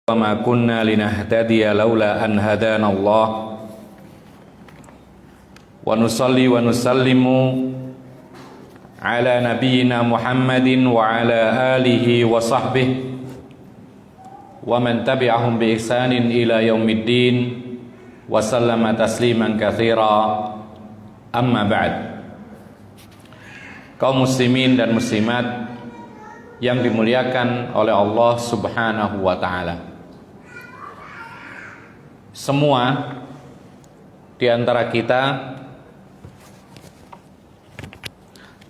وما كنا لنهتدي لولا أن هدانا الله ونصلي ونسلم على نبينا محمد وعلى آله وصحبه ومن تبعهم بإحسان إلى يوم الدين وسلم تسليما كثيرا أما بعد. Kaum muslimin dan muslimat yang dimuliakan oleh Allah Subhanahu wa ta'ala, semua di antara kita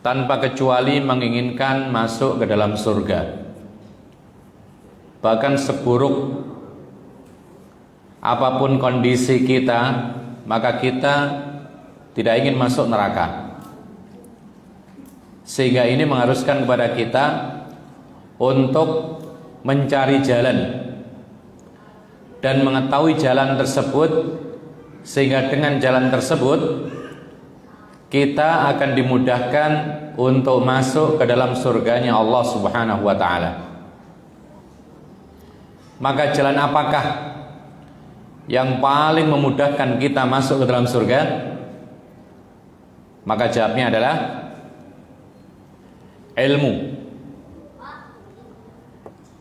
tanpa kecuali menginginkan masuk ke dalam surga. Bahkan seburuk apapun kondisi kita, maka kita tidak ingin masuk neraka. Sehingga ini mengharuskan kepada kita untuk mencari jalan dan mengetahui jalan tersebut, sehingga dengan jalan tersebut kita akan dimudahkan untuk masuk ke dalam surganya Allah Subhanahu wa ta'ala. Maka jalan apakah yang paling memudahkan kita masuk ke dalam surga? Maka jawabnya adalah ilmu.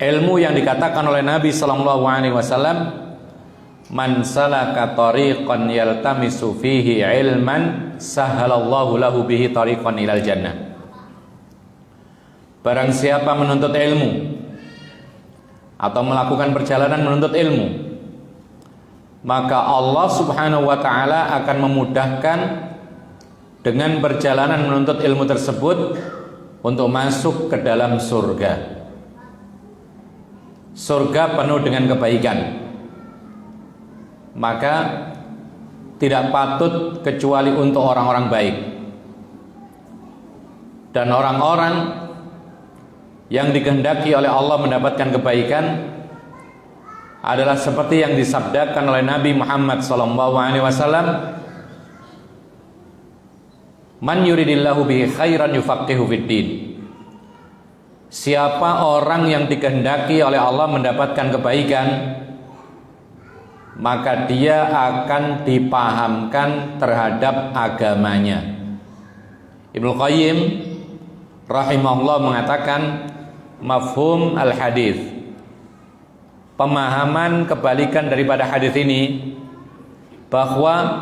Ilmu yang dikatakan oleh Nabi sallallahu alaihi wasallam, man salaka tariqan yaltamisu fihi ilman sahalallahu lahu bihi tariqan ilal jannah. Barang siapa menuntut ilmu atau melakukan perjalanan menuntut ilmu, maka Allah Subhanahu wa ta'ala akan memudahkan dengan perjalanan menuntut ilmu tersebut untuk masuk ke dalam surga. Surga penuh dengan kebaikan, maka tidak patut kecuali untuk orang-orang baik. Dan orang-orang yang dikehendaki oleh Allah mendapatkan kebaikan adalah seperti yang disabdakan oleh Nabi Muhammad SAW, man yuridillahu bihi khairan yufaqihu fiddin. Siapa orang yang dikehendaki oleh Allah mendapatkan kebaikan, maka dia akan dipahamkan terhadap agamanya. Ibnu Qayyim rahimahullah mengatakan mafhum al-hadis, pemahaman kebalikan daripada hadis ini, bahwa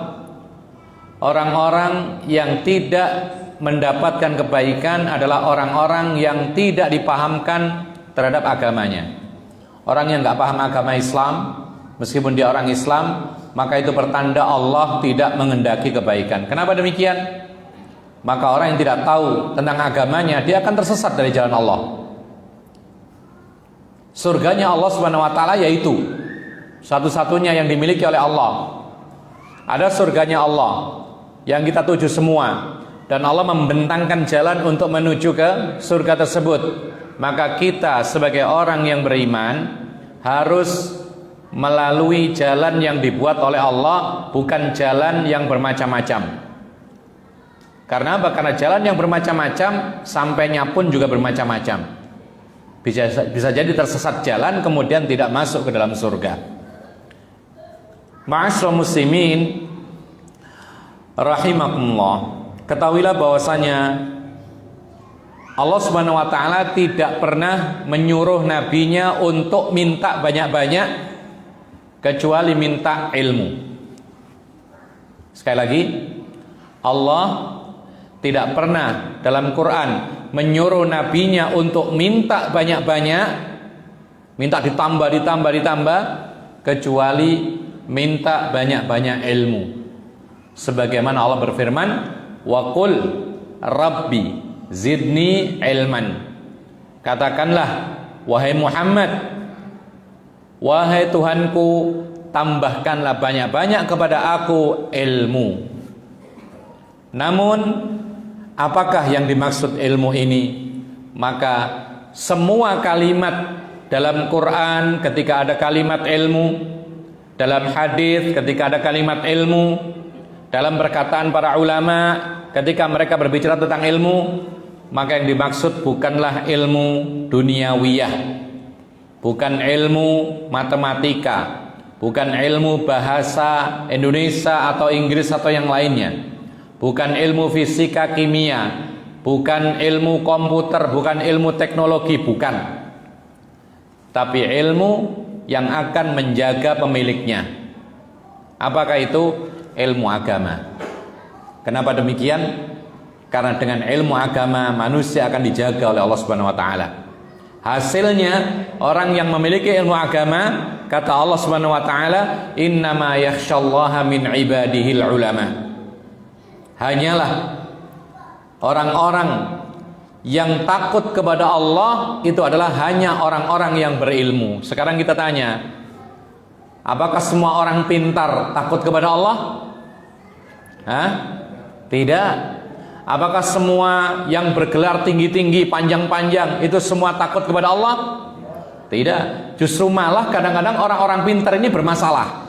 orang-orang yang tidak mendapatkan kebaikan adalah orang-orang yang tidak dipahamkan terhadap agamanya. Orang yang nggak paham agama Islam, meskipun dia orang Islam, maka itu pertanda Allah tidak menghendaki kebaikan. Kenapa demikian? Maka orang yang tidak tahu tentang agamanya, dia akan tersesat dari jalan Allah. Surganya Allah Subhanahu wa ta'ala yaitu satu-satunya yang dimiliki oleh Allah. Ada surganya Allah yang kita tuju semua, dan Allah membentangkan jalan untuk menuju ke surga tersebut. Maka kita sebagai orang yang beriman harus melalui jalan yang dibuat oleh Allah, bukan jalan yang bermacam-macam. Karena apa? Karena jalan yang bermacam-macam, sampainya pun juga bermacam-macam. Bisa jadi tersesat jalan, kemudian tidak masuk ke dalam surga. Ma'asyiral muslimin rahimakumullah, ketahuilah bahwasanya Allah Subhanahu wa ta'ala tidak pernah menyuruh nabinya untuk minta banyak-banyak kecuali minta ilmu. Sekali lagi, Allah tidak pernah dalam Quran menyuruh nabinya untuk minta banyak-banyak, minta ditambah, kecuali minta banyak-banyak ilmu. Sebagaimana Allah berfirman, wa qul rabbi zidni ilman. Katakanlah, wahai Muhammad, wahai Tuhanku, tambahkanlah banyak-banyak kepada aku ilmu. Namun apakah yang dimaksud ilmu ini? Maka semua kalimat dalam Quran ketika ada kalimat ilmu, dalam hadis ketika ada kalimat ilmu, dalam perkataan para ulama ketika mereka berbicara tentang ilmu, maka yang dimaksud bukanlah ilmu duniawiyah, bukan ilmu matematika, bukan ilmu bahasa Indonesia atau Inggris atau yang lainnya, bukan ilmu fisika kimia, bukan ilmu komputer, bukan ilmu teknologi, bukan. Tapi ilmu yang akan menjaga pemiliknya. Apakah itu? Ilmu agama. Kenapa demikian? Karena dengan ilmu agama manusia akan dijaga oleh Allah Subhanahu wa taala. Hasilnya orang yang memiliki ilmu agama, kata Allah Subhanahu wa taala, "Innama yakhsyallaha min ibadihil ulama." Hanyalah orang-orang yang takut kepada Allah itu adalah hanya orang-orang yang berilmu. Sekarang kita tanya, apakah semua orang pintar takut kepada Allah? Hah? Tidak. Apakah semua yang bergelar tinggi-tinggi, panjang-panjang itu semua takut kepada Allah? Tidak. Justru malah kadang-kadang orang-orang pintar ini bermasalah,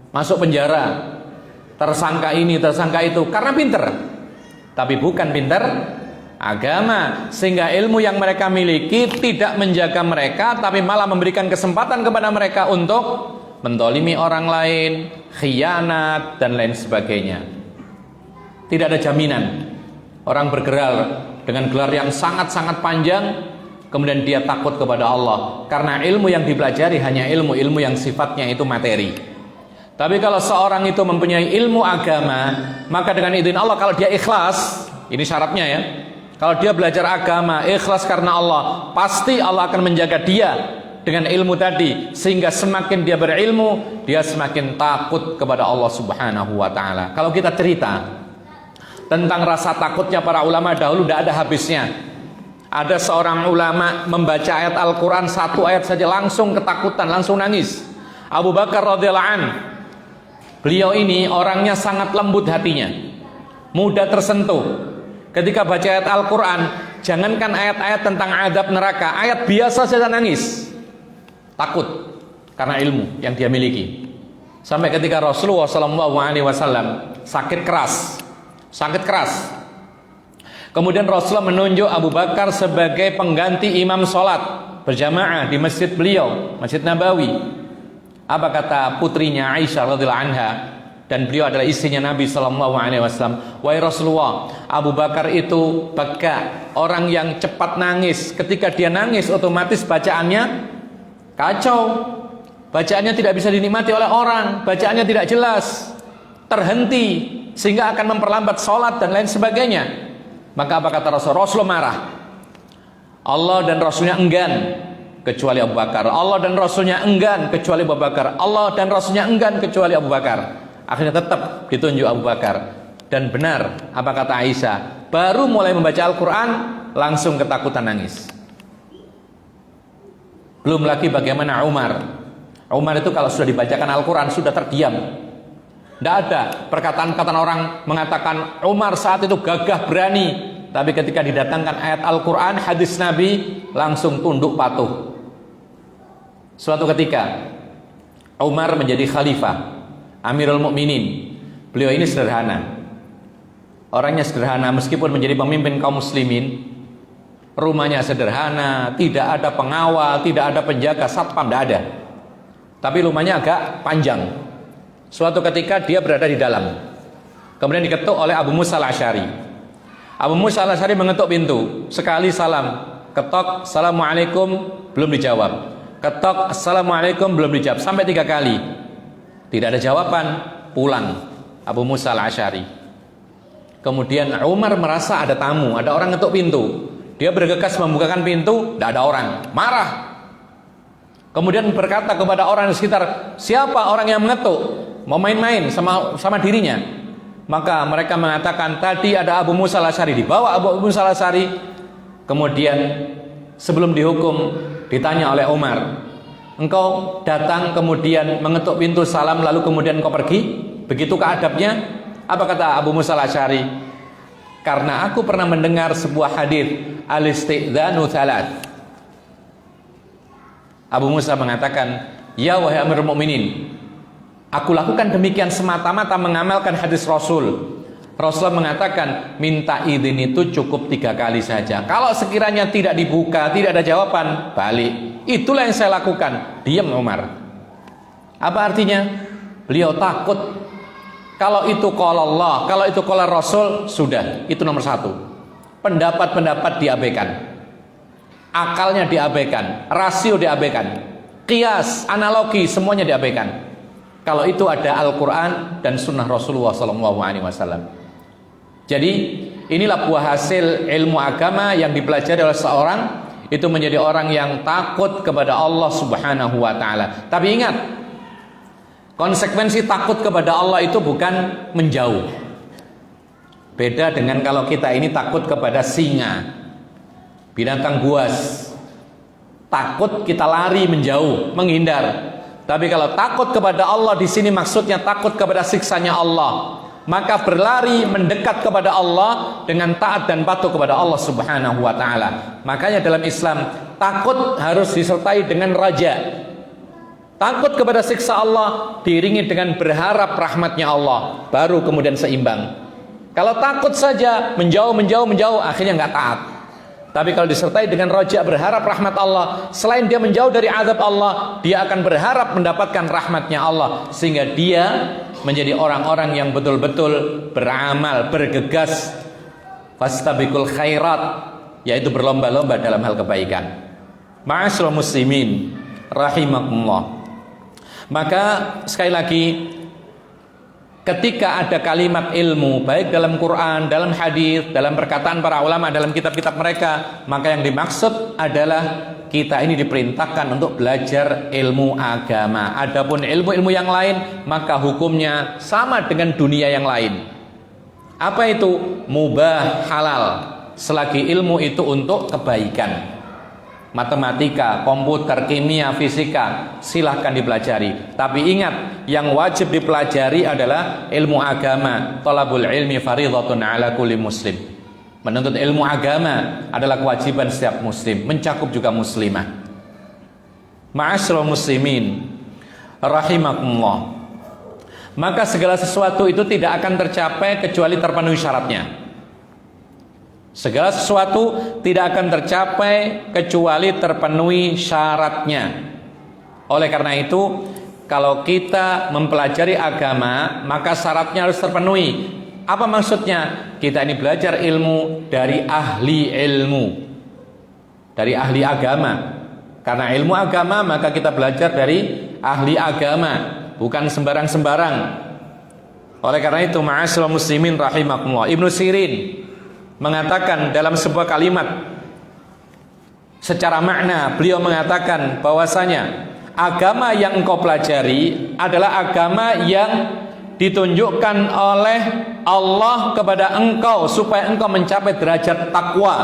masuk penjara, tersangka ini, tersangka itu, karena pintar. Tapi bukan pintar agama, sehingga ilmu yang mereka miliki tidak menjaga mereka, tapi malah memberikan kesempatan kepada mereka untuk mendolimi orang lain, khianat dan lain sebagainya. Tidak ada jaminan orang bergelar dengan gelar yang sangat-sangat panjang kemudian dia takut kepada Allah, karena ilmu yang dipelajari hanya ilmu-ilmu yang sifatnya itu materi. Tapi kalau seorang itu mempunyai ilmu agama, maka dengan izin Allah, kalau dia ikhlas, ini syaratnya ya, kalau dia belajar agama ikhlas karena Allah, pasti Allah akan menjaga dia dengan ilmu tadi, sehingga semakin dia berilmu, dia semakin takut kepada Allah Subhanahu wa taala. Kalau kita cerita tentang rasa takutnya para ulama dahulu, tidak ada habisnya. Ada seorang ulama membaca ayat Al-Quran, satu ayat saja langsung ketakutan, langsung nangis. Abu Bakar radhiyallahu anhu, beliau ini orangnya sangat lembut hatinya, mudah tersentuh. Ketika baca ayat Al-Quran, jangankan ayat-ayat tentang adab neraka, ayat biasa saja nangis, takut karena ilmu yang dia miliki. Sampai ketika Rasulullah SAW sakit keras, kemudian Rasulullah menunjuk Abu Bakar sebagai pengganti imam sholat berjamaah di masjid beliau, Masjid Nabawi. Apa kata putrinya Aisyah radhiyallahu anha, dan beliau adalah istrinya Nabi SAW. Wahai Rasulullah, Abu Bakar itu baka, orang yang cepat nangis. Ketika dia nangis, otomatis bacaannya kacau, bacaannya tidak bisa dinikmati oleh orang, bacaannya tidak jelas, terhenti, sehingga akan memperlambat sholat dan lain sebagainya. Maka apa kata Rasul? Rasulullah marah. Allah dan Rasulnya enggan kecuali Abu Bakar. Allah dan Rasulnya enggan kecuali Abu Bakar. Allah dan Rasulnya enggan kecuali Abu Bakar. Akhirnya tetap ditunjuk Abu Bakar. Dan benar apa kata Aisyah, baru mulai membaca Al-Quran langsung ketakutan nangis. Belum lagi bagaimana Umar. Umar itu kalau sudah dibacakan Al-Quran sudah terdiam. Tidak ada perkataan-perkataan orang mengatakan Umar saat itu gagah berani, tapi ketika didatangkan ayat Al-Quran, hadis Nabi, langsung tunduk patuh. Suatu ketika Umar menjadi khalifah, Amirul Mukminin. Beliau ini sederhana, orangnya sederhana, meskipun menjadi pemimpin kaum muslimin. Rumahnya sederhana, tidak ada pengawal, tidak ada penjaga, satpam, tidak ada. Tapi rumahnya agak panjang. Suatu ketika dia berada di dalam, kemudian diketuk oleh Abu Musa al-Asy'ari. Abu Musa al-Asy'ari mengetuk pintu, sekali salam, ketok, assalamualaikum, belum dijawab, ketok, assalamualaikum, belum dijawab, sampai 3 kali. Tidak ada jawaban, pulang Abu Musa al-Asy'ari. Kemudian Umar merasa ada tamu, ada orang ngetuk pintu. Dia bergegas membukakan pintu, tidak ada orang, marah. Kemudian berkata kepada orang di sekitar, siapa orang yang mengetuk? Mau main-main sama dirinya. Maka mereka mengatakan, tadi ada Abu Musa al-Asy'ari. Dibawa Abu Musa al-Asy'ari. Kemudian sebelum dihukum, ditanya oleh Umar, engkau datang kemudian mengetuk pintu salam lalu kemudian engkau pergi? Begitukah adabnya? Apa kata Abu Musa al-Asy'ari? Karena aku pernah mendengar sebuah hadis, al-isti'dzanu thalath. Abu Musa mengatakan, ya wahai Amirul Mukminin, aku lakukan demikian semata-mata mengamalkan hadis Rasul. Rasulullah mengatakan minta izin itu cukup 3 kali saja. Kalau sekiranya tidak dibuka, tidak ada jawaban, balik. Itulah yang saya lakukan. Diam Umar. Apa artinya? Beliau takut. Kalau itu qala Allah, kalau itu qala Rasul, sudah. Itu nomor 1. Pendapat-pendapat diabaikan. Akalnya diabaikan. Rasio diabaikan. Qiyas, analogi, semuanya diabaikan. Kalau itu ada Al-Quran dan Sunnah Rasulullah SAW. Jadi inilah buah hasil ilmu agama yang dipelajari oleh seorang, itu menjadi orang yang takut kepada Allah Subhanahu wa Ta'ala. Tapi ingat, konsekuensi takut kepada Allah itu bukan menjauh. Beda dengan kalau kita ini takut kepada singa, binatang buas. Takut kita lari menjauh, menghindar. Tapi kalau takut kepada Allah di sini maksudnya takut kepada siksanya Allah. Maka berlari mendekat kepada Allah dengan taat dan patuh kepada Allah Subhanahu wa Ta'ala. Makanya dalam Islam takut harus disertai dengan raja. Takut kepada siksa Allah diiringi dengan berharap rahmatnya Allah, baru kemudian seimbang. Kalau takut saja menjauh akhirnya nggak taat. Tapi kalau disertai dengan raja, berharap rahmat Allah, selain dia menjauh dari azab Allah, dia akan berharap mendapatkan rahmatnya Allah, sehingga dia menjadi orang-orang yang betul-betul beramal, bergegas, fastabiqul khairat, yaitu berlomba-lomba dalam hal kebaikan. Ma'asyiral muslimin rahimakumullah. Maka sekali lagi, ketika ada kalimat ilmu, baik dalam Quran, dalam hadis, dalam perkataan para ulama, dalam kitab-kitab mereka, maka yang dimaksud adalah kita ini diperintahkan untuk belajar ilmu agama. Adapun ilmu-ilmu yang lain, maka hukumnya sama dengan dunia yang lain. Apa itu? Mubah, halal, selagi ilmu itu untuk kebaikan. Matematika, komputer, kimia, fisika, silahkan dipelajari. Tapi ingat, yang wajib dipelajari adalah ilmu agama. Thalabul ilmi fardhatun ala kulli muslim. Menuntut ilmu agama adalah kewajiban setiap muslim, mencakup juga muslimah. Ma'asyiral muslimin rahimakumullah. Maka segala sesuatu itu tidak akan tercapai kecuali terpenuhi syaratnya. Segala sesuatu tidak akan tercapai kecuali terpenuhi syaratnya. Oleh karena itu, kalau kita mempelajari agama, maka syaratnya harus terpenuhi. Apa maksudnya? Kita ini belajar ilmu dari ahli ilmu, dari ahli agama. Karena ilmu agama, maka kita belajar dari ahli agama, bukan sembarang-sembarang. Oleh karena itu, ma'asyiral muslimin rahimakumullah, Ibnu Sirin mengatakan dalam sebuah kalimat secara makna, beliau mengatakan bahwasanya agama yang engkau pelajari adalah agama yang ditunjukkan oleh Allah kepada engkau supaya engkau mencapai derajat takwa.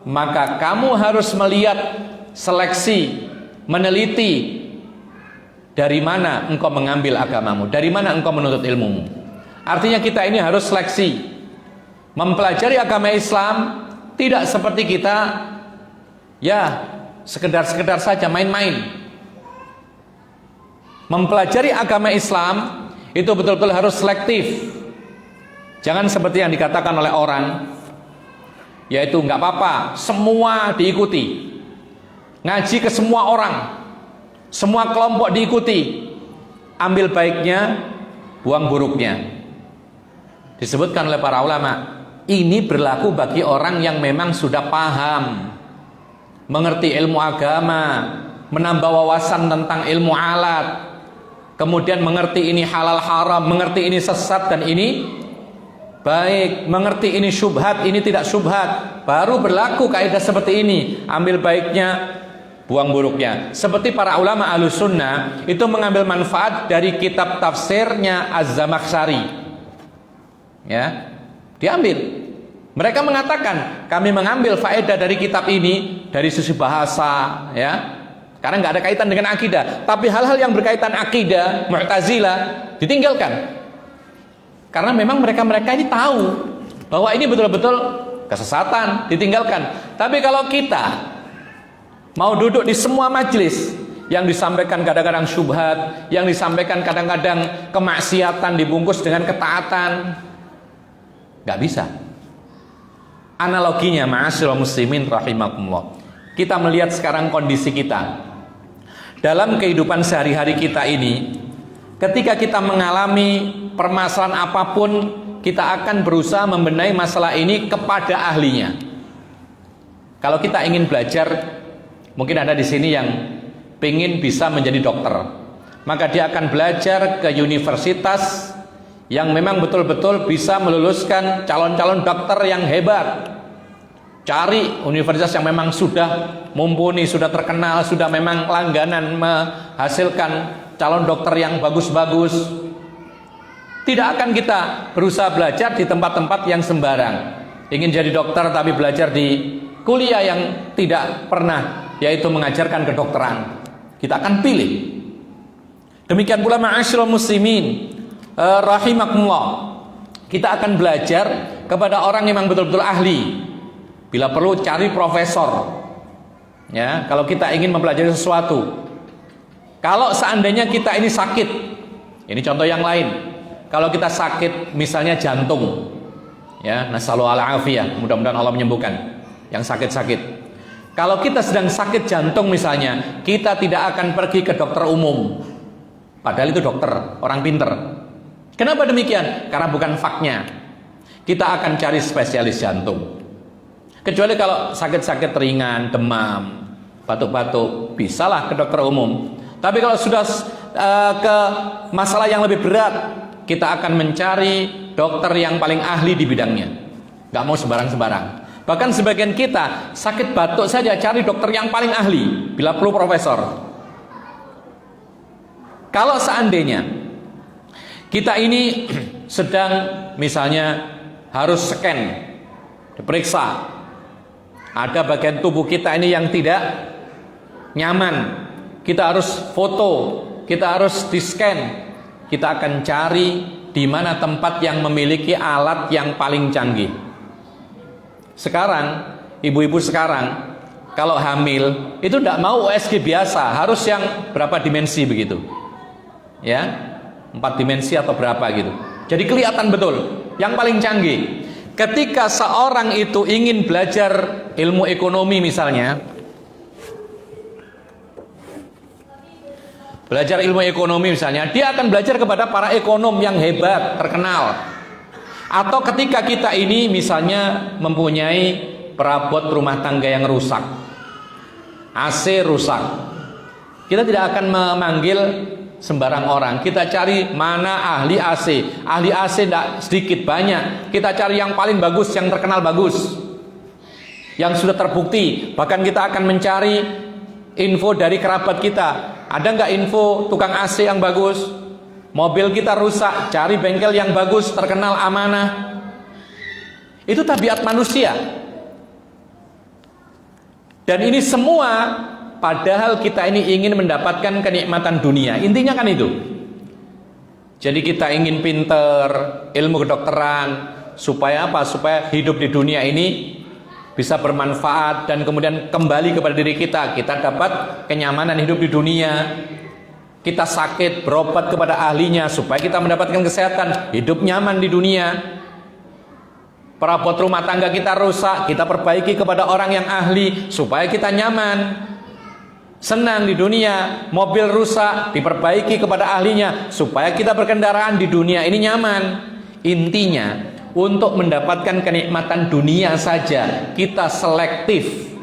Maka kamu harus melihat, seleksi, meneliti dari mana engkau mengambil agamamu, dari mana engkau menuntut ilmumu. Artinya kita ini harus seleksi. Mempelajari agama Islam tidak seperti kita ya sekedar saja main-main. Mempelajari agama Islam itu betul-betul harus selektif. Jangan seperti yang dikatakan oleh orang, yaitu nggak apa-apa, semua diikuti. Ngaji ke semua orang, semua kelompok diikuti. Ambil baiknya, buang buruknya. Disebutkan oleh para ulama, ini berlaku bagi orang yang memang sudah paham, mengerti ilmu agama, menambah wawasan tentang ilmu alat, kemudian mengerti ini halal haram, mengerti ini sesat dan ini baik, mengerti ini syubhat, ini tidak syubhat. Baru berlaku kaidah seperti ini, ambil baiknya, buang buruknya. Seperti para ulama Ahlus Sunnah itu mengambil manfaat dari kitab tafsirnya Az-Zamakhsyari. Ya, diambil. Mereka mengatakan kami mengambil faedah dari kitab ini dari sisi bahasa, ya, karena nggak ada kaitan dengan akidah. Tapi hal-hal yang berkaitan akidah, Mu'tazilah ditinggalkan, karena memang mereka ini tahu bahwa ini betul-betul kesesatan, ditinggalkan. Tapi kalau kita mau duduk di semua majelis yang disampaikan kadang-kadang syubhat, yang disampaikan kadang-kadang kemaksiatan dibungkus dengan ketaatan, Nggak bisa. Analoginya, ma'asyiral muslimin rahimakumullah, kita melihat sekarang kondisi kita dalam kehidupan sehari-hari kita ini. Ketika kita mengalami permasalahan apapun, kita akan berusaha membenahi masalah ini kepada ahlinya. Kalau kita ingin belajar, mungkin ada di sini yang ingin bisa menjadi dokter, maka dia akan belajar ke universitas yang memang betul-betul bisa meluluskan calon-calon dokter yang hebat. Cari universitas yang memang sudah mumpuni, sudah terkenal, sudah memang langganan menghasilkan calon dokter yang bagus-bagus. Tidak akan kita berusaha belajar di tempat-tempat yang sembarang. Ingin jadi dokter tapi belajar di kuliah yang tidak pernah, yaitu mengajarkan kedokteran. Kita akan pilih. Demikian pula ma'asyiral muslimin rahimakumullah, kita akan belajar kepada orang yang memang betul-betul ahli. Bila perlu cari profesor. Ya, kalau kita ingin mempelajari sesuatu. Kalau seandainya kita ini sakit, ini contoh yang lain. Kalau kita sakit misalnya jantung, ya, nasallu ala afiyah, mudah-mudahan Allah menyembuhkan yang sakit-sakit. Kalau kita sedang sakit jantung misalnya, kita tidak akan pergi ke dokter umum. Padahal itu dokter, orang pinter. Kenapa demikian? Karena bukan faknya. Kita akan cari spesialis jantung. Kecuali kalau sakit-sakit ringan, demam, batuk-batuk, bisalah ke dokter umum. Tapi kalau sudah ke masalah yang lebih berat, kita akan mencari dokter yang paling ahli di bidangnya. Gak mau sembarang-sembarang. Bahkan sebagian kita sakit batuk saja cari dokter yang paling ahli, bila perlu profesor. Kalau seandainya kita ini sedang misalnya harus scan, diperiksa, ada bagian tubuh kita ini yang tidak nyaman, kita harus foto, kita harus di scan, kita akan cari di mana tempat yang memiliki alat yang paling canggih. Sekarang ibu-ibu sekarang kalau hamil itu tidak mau USG biasa, harus yang berapa dimensi begitu, ya, 4 dimensi atau berapa gitu. Jadi kelihatan betul yang paling canggih. Ketika seorang itu ingin belajar ilmu ekonomi misalnya, belajar ilmu ekonomi misalnya, dia akan belajar kepada para ekonom yang hebat, terkenal. Atau ketika kita ini misalnya mempunyai perabot rumah tangga yang rusak, AC rusak, kita tidak akan memanggil sembarang orang. Kita cari mana ahli AC. Ahli AC tidak sedikit, banyak. Kita cari yang paling bagus, yang terkenal bagus, yang sudah terbukti. Bahkan kita akan mencari info dari kerabat kita. Ada nggak info tukang AC yang bagus? Mobil kita rusak, cari bengkel yang bagus, terkenal, amanah. Itu tabiat manusia. Dan ini semua padahal kita ini ingin mendapatkan kenikmatan dunia. Intinya kan itu. Jadi kita ingin pinter, ilmu kedokteran, supaya apa? Supaya hidup di dunia ini bisa bermanfaat dan kemudian kembali kepada diri kita. Kita dapat kenyamanan hidup di dunia. Kita sakit, berobat kepada ahlinya supaya kita mendapatkan kesehatan, hidup nyaman di dunia. Perabot rumah tangga kita rusak, kita perbaiki kepada orang yang ahli supaya kita nyaman, senang di dunia. Mobil rusak, diperbaiki kepada ahlinya supaya kita berkendaraan di dunia ini nyaman. Intinya, untuk mendapatkan kenikmatan dunia saja kita selektif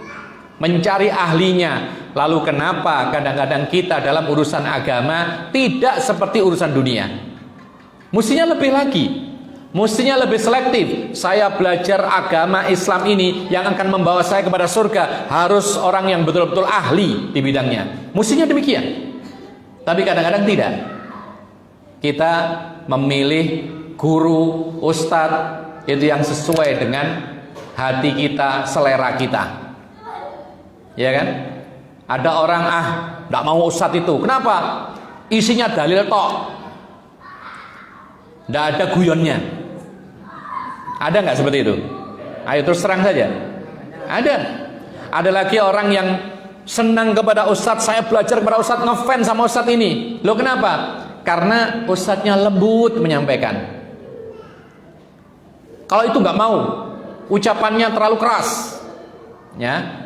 mencari ahlinya. Lalu kenapa kadang-kadang kita dalam urusan agama tidak seperti urusan dunia? Mestinya lebih lagi, mestinya lebih selektif. Saya belajar agama Islam ini yang akan membawa saya kepada surga, harus orang yang betul-betul ahli di bidangnya. Mestinya demikian. Tapi kadang-kadang tidak. Kita memilih guru, ustadz itu yang sesuai dengan hati kita, selera kita. Ya kan? Ada orang tidak mau ustadz itu. Kenapa? Isinya dalil tok, tidak ada guyonnya. Ada nggak seperti itu? Ayo terus terang saja. Ada. Ada lagi orang yang senang kepada ustadz, saya belajar kepada ustadz, ngefans sama ustadz ini. Loh kenapa? Karena ustadznya lembut menyampaikan. Kalau itu nggak mau, ucapannya terlalu keras, ya.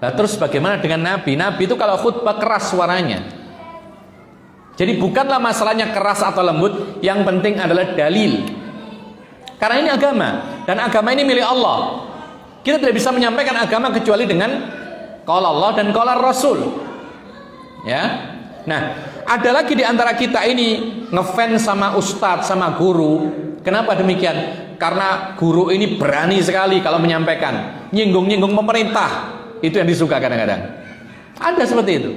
Nah, terus bagaimana dengan Nabi? Nabi itu kalau khutbah keras suaranya. Jadi bukanlah masalahnya keras atau lembut, yang penting adalah dalil. Karena ini agama, dan agama ini milik Allah. Kita tidak bisa menyampaikan agama kecuali dengan qala Allah dan qala Rasul. Ya. Nah, ada lagi di antara kita ini ngefans sama ustadz, sama guru. Kenapa demikian? Karena guru ini berani sekali kalau menyampaikan, nyinggung-nyinggung pemerintah. Itu yang disuka kadang-kadang. Ada seperti itu.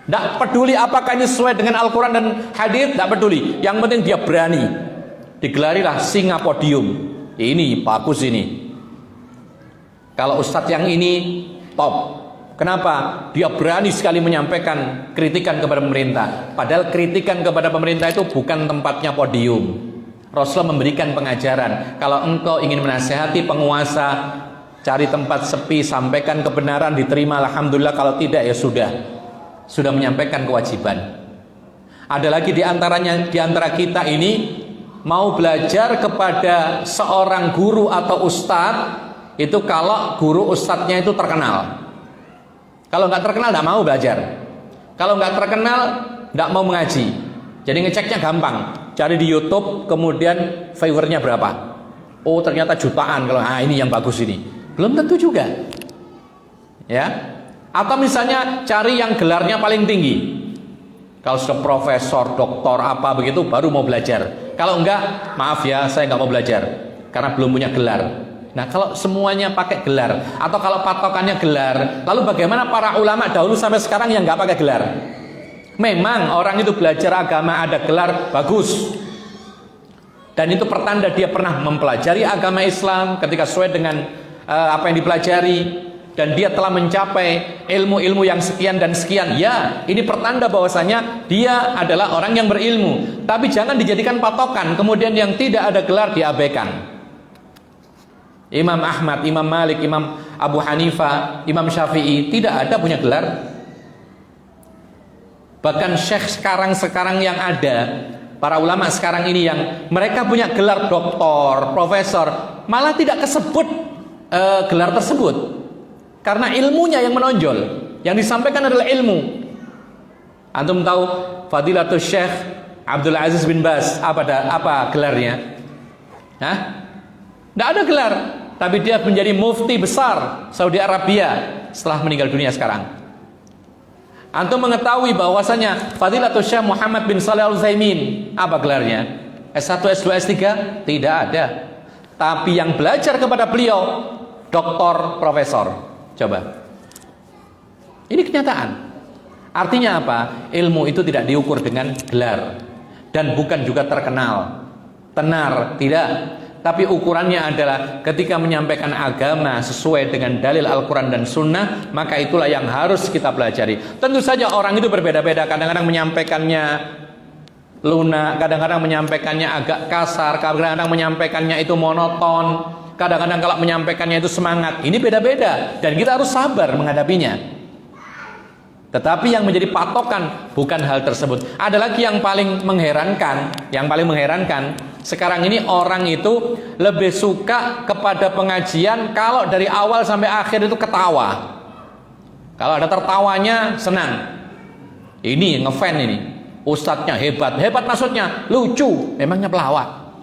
Tidak peduli apakah ini sesuai dengan Al-Quran dan hadis, tidak peduli. Yang penting dia berani. Digelarilah singa podium. Ini bagus ini. Kalau ustadz yang ini top. Kenapa? Dia berani sekali menyampaikan kritikan kepada pemerintah. Padahal kritikan kepada pemerintah itu bukan tempatnya podium. Rasulullah memberikan pengajaran. Kalau engkau ingin menasihati penguasa, cari tempat sepi, sampaikan kebenaran, diterima, alhamdulillah. Kalau tidak ya sudah menyampaikan kewajiban. Ada lagi di antara kita ini mau belajar kepada seorang guru atau ustadz, itu kalau guru ustadznya itu terkenal. Kalau nggak terkenal nggak mau belajar. Kalau nggak terkenal nggak mau mengaji. Jadi ngeceknya gampang. Cari di YouTube, kemudian viewernya berapa. Oh ternyata jutaan. Kalau ini yang bagus ini. Belum tentu juga. Ya. Atau misalnya cari yang gelarnya paling tinggi. Kalau sudah profesor, doktor apa begitu baru mau belajar. Kalau enggak, maaf ya saya nggak mau belajar karena belum punya gelar. Nah kalau semuanya pakai gelar, atau kalau patokannya gelar, lalu bagaimana para ulama dahulu sampai sekarang yang nggak pakai gelar? Memang orang itu belajar agama ada gelar, bagus. Dan itu pertanda dia pernah mempelajari agama Islam ketika sesuai dengan apa yang dipelajari, dan dia telah mencapai ilmu-ilmu yang sekian dan sekian. Ya, ini pertanda bahwasanya dia adalah orang yang berilmu. Tapi jangan dijadikan patokan, kemudian yang tidak ada gelar diabaikan. Imam Ahmad, Imam Malik, Imam Abu Hanifah, Imam Syafi'i tidak ada punya gelar. Bahkan syekh sekarang yang ada, para ulama sekarang ini yang mereka punya gelar doktor, profesor, malah tidak kesebut gelar tersebut. Karena ilmunya yang menonjol. Yang disampaikan adalah ilmu. Antum tahu Fadilatul Syekh Abdul Aziz bin Baz apa gelarnya? Hah? Tidak ada gelar, tapi dia menjadi mufti besar Saudi Arabia setelah meninggal dunia sekarang. Antum mengetahui bahwasanya Fadilatul Syekh Muhammad bin Shalih Al-Utsaimin apa gelarnya? S1, S2, S3? Tidak ada. Tapi yang belajar kepada beliau doktor, profesor. Coba. Ini kenyataan. Artinya apa? Ilmu itu tidak diukur dengan gelar dan bukan juga terkenal, tenar, tidak. Tapi ukurannya adalah ketika menyampaikan agama sesuai dengan dalil Al-Quran dan Sunnah, maka itulah yang harus kita pelajari. Tentu saja orang itu berbeda-beda. Kadang-kadang menyampaikannya lunak, kadang-kadang menyampaikannya agak kasar, kadang-kadang menyampaikannya itu monoton, kadang-kadang kalau menyampaikannya itu semangat. Ini beda-beda dan kita harus sabar menghadapinya. Tetapi yang menjadi patokan bukan hal tersebut. Ada lagi yang paling mengherankan, sekarang ini orang itu lebih suka kepada pengajian kalau dari awal sampai akhir itu ketawa. Kalau ada tertawanya senang. Ini ngefan ini. Ustadznya hebat. Hebat maksudnya lucu, memangnya pelawak.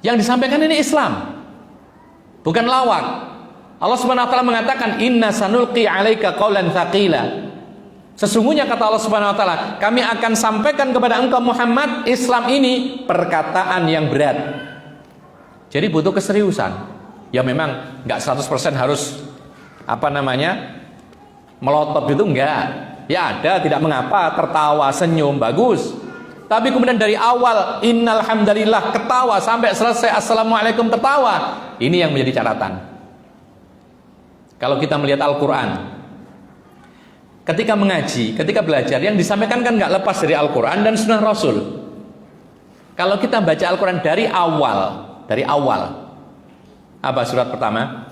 Yang disampaikan ini Islam, bukan lawak. Allah Subhanahu wa taala mengatakan inna sanulqi 'alaika qaulan tsaqila. Sesungguhnya kata Allah Subhanahu wa taala, kami akan sampaikan kepada engkau Muhammad Islam ini perkataan yang berat. Jadi butuh keseriusan. Ya memang enggak 100% harus melotot itu enggak. Ya ada, tidak mengapa, tertawa, senyum, bagus. Tapi kemudian dari awal innal hamdalillah ketawa sampai selesai assalamualaikum tertawa. Ini yang menjadi catatan. Kalau kita melihat Al-Quran, ketika mengaji, ketika belajar, yang disampaikan kan nggak lepas dari Al-Quran dan Sunnah Rasul. Kalau kita baca Al-Quran dari awal, apa surat pertama?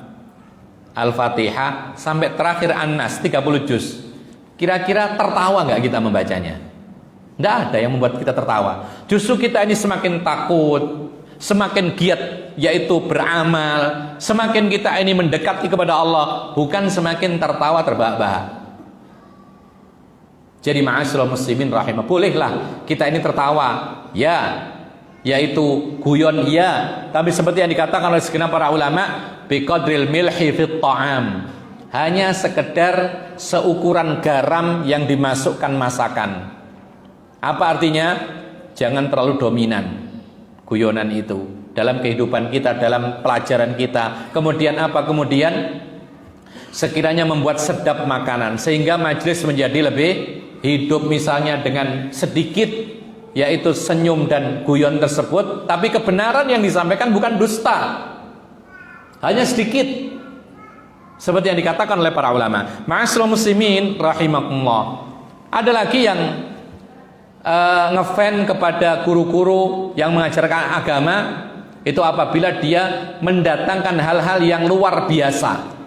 Al-Fatihah sampai terakhir An-Nas 30 juz. Kira-kira tertawa nggak kita membacanya? Nggak ada yang membuat kita tertawa. Justru kita ini semakin takut, semakin giat yaitu beramal, semakin kita ini mendekati kepada Allah, bukan semakin tertawa terbahak-bahak. Jadi ma'asyiral muslimin rahimah, bolehlah kita ini tertawa, ya, yaitu guyon, ya, tapi seperti yang dikatakan oleh segenap para ulama, biqadril milhi fit ta'am, hanya sekedar seukuran garam yang dimasukkan masakan. Apa artinya? Jangan terlalu dominan guyonan itu dalam kehidupan kita, dalam pelajaran kita. Kemudian apa? Kemudian sekiranya membuat sedap makanan sehingga majelis menjadi lebih hidup, misalnya dengan sedikit yaitu senyum dan guyon tersebut, tapi kebenaran yang disampaikan bukan dusta, hanya sedikit, seperti yang dikatakan oleh para ulama. Ma'asyiral muslimin rahimakumullah, ada lagi yang ngefan kepada guru-guru yang mengajarkan agama itu apabila dia mendatangkan hal-hal yang luar biasa.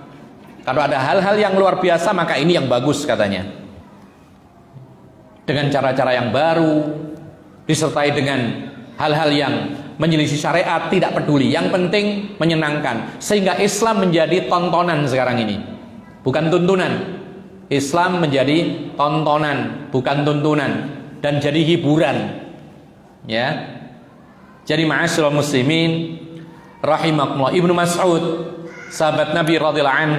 Kalau ada hal-hal yang luar biasa, maka ini yang bagus katanya, dengan cara-cara yang baru, disertai dengan hal-hal yang menyelisih syariat, tidak peduli, yang penting menyenangkan, sehingga Islam menjadi tontonan sekarang ini, bukan tuntunan. Islam menjadi tontonan, bukan tuntunan, dan jadi hiburan, ya. Jadi ma'asyiral muslimin rahimakumullah, Ibnu Mas'ud, sahabat Nabi radhiyallahu anhu,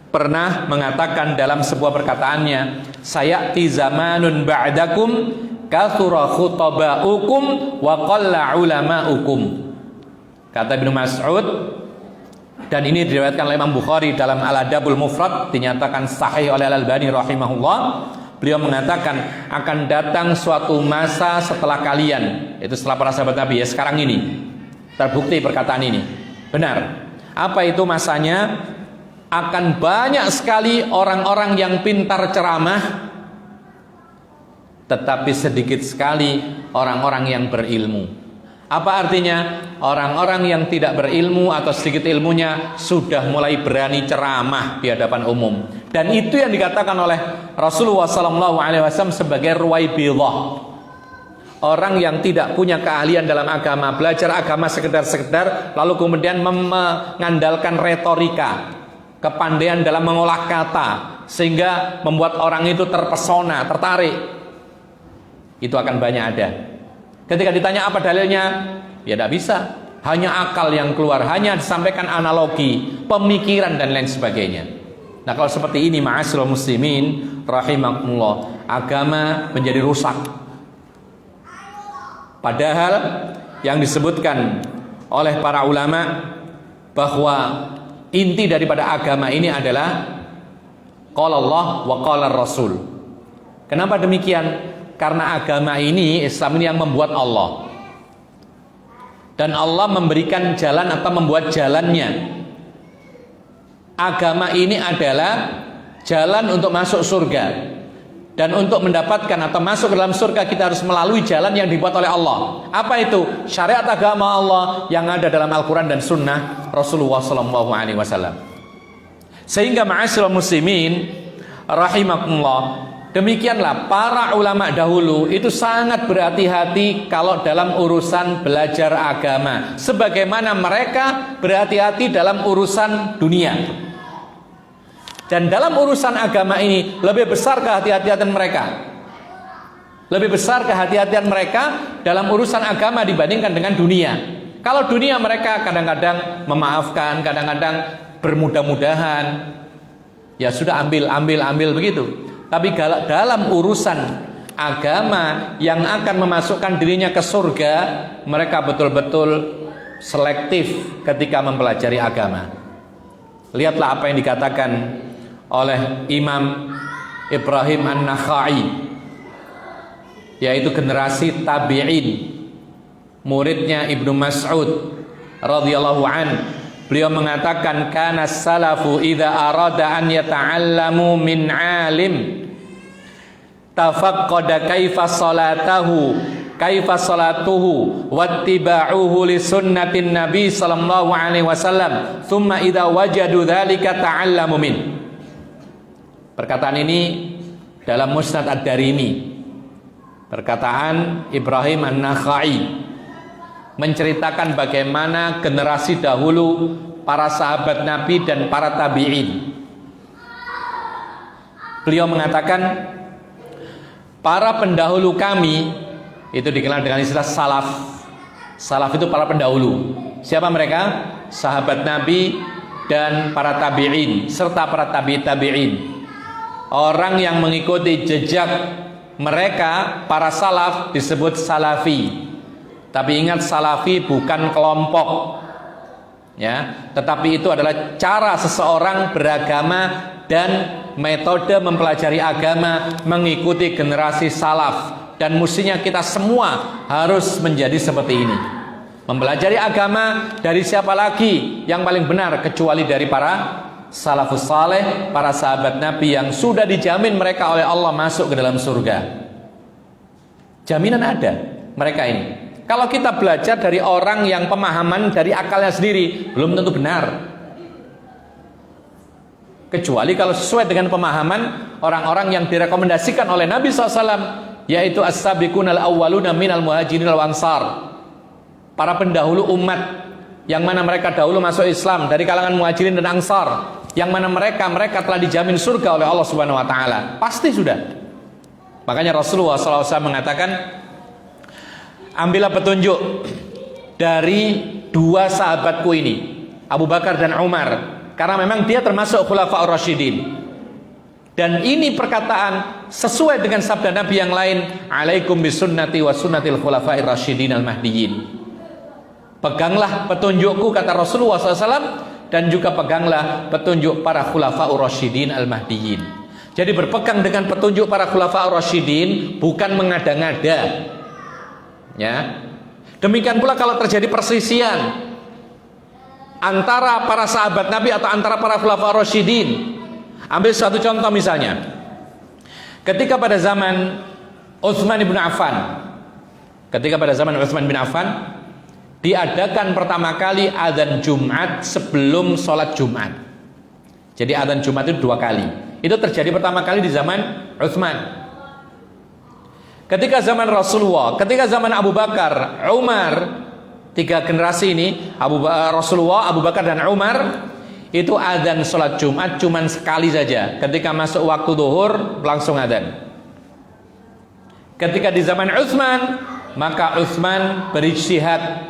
pernah mengatakan dalam sebuah perkataannya, sayati zamanun ba'dakum kathura khutaba'ukum wa qalla ulama'ukum. Kata Ibnu Mas'ud, dan ini diriwayatkan oleh Imam Bukhari dalam Al-Adabul Mufrad, dinyatakan sahih oleh Al-Albani rahimahullah. Beliau mengatakan, akan datang suatu masa setelah kalian, itu setelah para sahabat Nabi, ya sekarang ini terbukti perkataan ini benar. Apa itu masanya? Akan banyak sekali orang-orang yang pintar ceramah, tetapi sedikit sekali orang-orang yang berilmu. Apa artinya? Orang-orang yang tidak berilmu atau sedikit ilmunya sudah mulai berani ceramah di hadapan umum. Dan itu yang dikatakan oleh Rasulullah SAW sebagai ruwaibidah, orang yang tidak punya keahlian dalam agama, belajar agama sekedar-sekedar, lalu kemudian mengandalkan retorika, kepandaian dalam mengolah kata, sehingga membuat orang itu terpesona, tertarik. Itu akan banyak ada. Ketika ditanya apa dalilnya, ya tidak bisa, hanya akal yang keluar, hanya disampaikan analogi, pemikiran dan lain sebagainya. Nah, kalau seperti ini ma'asyiral muslimin rahimakumullah, agama menjadi rusak. Padahal yang disebutkan oleh para ulama bahwa inti daripada agama ini adalah qala Allah wa qala Rasul. Kenapa demikian? Karena agama ini, Islam ini yang membuat Allah, dan Allah memberikan jalan atau membuat jalannya. Agama ini adalah jalan untuk masuk surga, dan untuk mendapatkan atau masuk ke dalam surga kita harus melalui jalan yang dibuat oleh Allah. Apa itu? Syariat agama Allah yang ada dalam Al-Quran dan Sunnah Rasulullah SAW. Sehingga ma'asyiral muslimin rahimakumullah, demikianlah para ulama dahulu itu sangat berhati-hati kalau dalam urusan belajar agama, sebagaimana mereka berhati-hati dalam urusan dunia. Dan dalam urusan agama ini lebih besar kehati-hatian mereka, lebih besar kehati-hatian mereka dalam urusan agama dibandingkan dengan dunia. Kalau dunia mereka kadang-kadang memaafkan, kadang-kadang bermudah-mudahan, ya sudah ambil begitu. Tapi dalam urusan agama yang akan memasukkan dirinya ke surga, mereka betul-betul selektif ketika mempelajari agama. Lihatlah apa yang dikatakan oleh Imam Ibrahim An-Nakhai, yaitu generasi tabi'in, muridnya Ibnu Mas'ud radhiyallahu an. Beliau mengatakan, kana salafu idza arada an yata'allamu min alim tafaqqada kaifa salatuhu wattiba'uhu li sunnatin nabi sallallahu alaihi wasallam thumma idza wajadu dzalika ta'allamu min. Perkataan ini dalam Musnad Ad-Darimi, perkataan Ibrahim An-Nakhai. menceritakan bagaimana generasi dahulu para sahabat Nabi dan para tabi'in. Beliau mengatakan, para pendahulu kami, itu dikenal dengan istilah salaf. Salaf itu para pendahulu. Siapa mereka? Sahabat Nabi dan para tabi'in serta para tabi'in. Orang yang mengikuti jejak mereka, para salaf, disebut salafi. Tapi ingat, salafi bukan kelompok, ya, tetapi itu adalah cara seseorang beragama dan metode mempelajari agama mengikuti generasi salaf. Dan mestinya kita semua harus menjadi seperti ini. Mempelajari agama dari siapa lagi yang paling benar kecuali dari para salafus saleh, para sahabat Nabi yang sudah dijamin mereka oleh Allah masuk ke dalam surga. Jaminan ada mereka ini. Kalau kita belajar dari orang yang pemahaman dari akalnya sendiri, belum tentu benar. Kecuali kalau sesuai dengan pemahaman orang-orang yang direkomendasikan oleh Nabi SAW, yaitu as-sabiqunal awwaluna minal muhajirin wal ansar, para pendahulu umat yang mana mereka dahulu masuk Islam dari kalangan muhajirin dan ansar, yang mana mereka telah dijamin surga oleh Allah Subhanahu wa taala. Pasti sudah. Makanya Rasulullah SAW mengatakan, ambillah petunjuk dari dua sahabatku ini, Abu Bakar dan Umar, karena memang dia termasuk khulafaur rasyidin. Dan ini perkataan sesuai dengan sabda Nabi yang lain, alaikum bisunnati wa sunnatil khulafair rasyidin al-mahdiyyin. Peganglah petunjukku, kata Rasulullah SAW, dan juga peganglah petunjuk para khulafaur rasyidin al-mahdiyyin. Jadi berpegang dengan petunjuk para khulafaur rasyidin bukan mengada-ngada, ya. Demikian pula kalau terjadi perselisihan antara para sahabat Nabi atau antara para khulafaur rasyidin. Ambil suatu contoh misalnya, ketika pada zaman Utsman bin Affan, diadakan pertama kali adzan Jumat sebelum sholat Jumat. Jadi adzan Jumat itu 2 kali. Itu terjadi pertama kali di zaman Utsman. Ketika zaman Rasulullah, ketika zaman Abu Bakar, Umar, 3 generasi ini, Rasulullah, Abu Bakar dan Umar, itu adzan sholat Jumat cuman sekali saja. Ketika masuk waktu zuhur langsung adzan. Ketika di zaman Utsman, maka Utsman berijtihad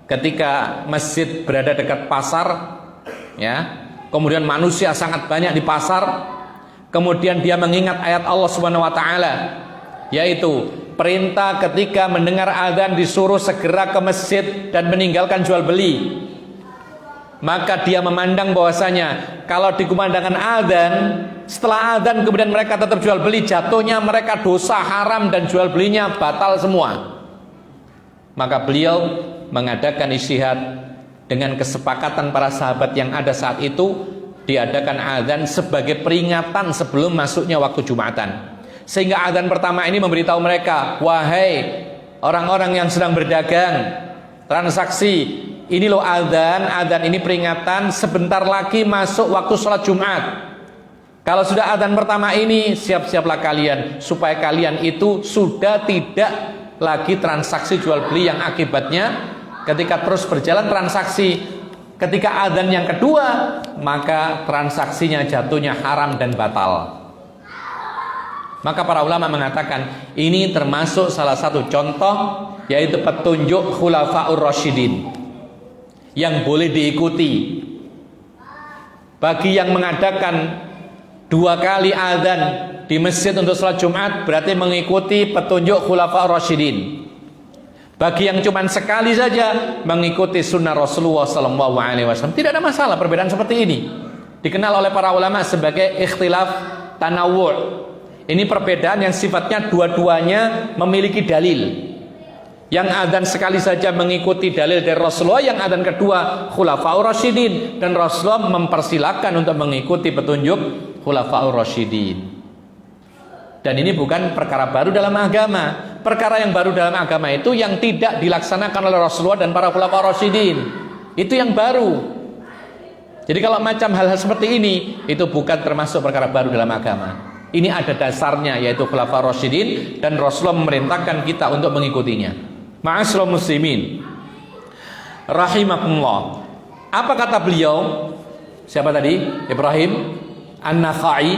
ketika masjid berada dekat pasar, ya. Kemudian manusia sangat banyak di pasar. Kemudian dia mengingat ayat Allah Subhanahu wa taala, yaitu perintah ketika mendengar adzan disuruh segera ke masjid dan meninggalkan jual beli. Maka dia memandang bahwasanya kalau dikumandangkan adzan, setelah adzan kemudian mereka tetap jual beli, jatuhnya mereka dosa haram dan jual belinya batal semua. Maka beliau mengadakan ijtihad dengan kesepakatan para sahabat yang ada saat itu, diadakan adzan sebagai peringatan sebelum masuknya waktu Jumatan. Sehingga adzan pertama ini memberitahu mereka, wahai orang-orang yang sedang berdagang, transaksi, ini loh adzan ini peringatan sebentar lagi masuk waktu sholat Jumat. Kalau sudah adzan pertama ini, siap-siaplah kalian supaya kalian itu sudah tidak lagi transaksi jual beli yang akibatnya ketika terus berjalan transaksi, ketika adzan yang kedua maka transaksinya jatuhnya haram dan batal. Maka para ulama mengatakan ini termasuk salah satu contoh, yaitu petunjuk khulafaur rasyidin yang boleh diikuti. Bagi yang mengadakan 2 kali adzan di masjid untuk sholat Jumat, berarti mengikuti petunjuk khulafaur rasyidin. Bagi yang cuma sekali saja, mengikuti sunnah Rasulullah SAW. Tidak ada masalah perbedaan seperti ini. Dikenal oleh para ulama sebagai ikhtilaf tanawwu'. Ini perbedaan yang sifatnya dua-duanya memiliki dalil. Yang adzan sekali saja mengikuti dalil dari Rasulullah, yang adzan kedua khulafaur rasyidin, dan Rasulullah mempersilahkan untuk mengikuti petunjuk khulafaur rasyidin. Dan ini bukan perkara baru dalam agama. Perkara yang baru dalam agama itu yang tidak dilaksanakan oleh Rasulullah dan para khulafaur rasyidin. Itu yang baru. Jadi kalau macam hal-hal seperti ini, itu bukan termasuk perkara baru dalam agama. Ini ada dasarnya, yaitu khulafaur rasyidin, dan Rasulullah memerintahkan kita untuk mengikutinya. Ma'asyiral muslimin, rahimakumullah. Apa kata beliau? Siapa tadi? Ibrahim An-Nakhai.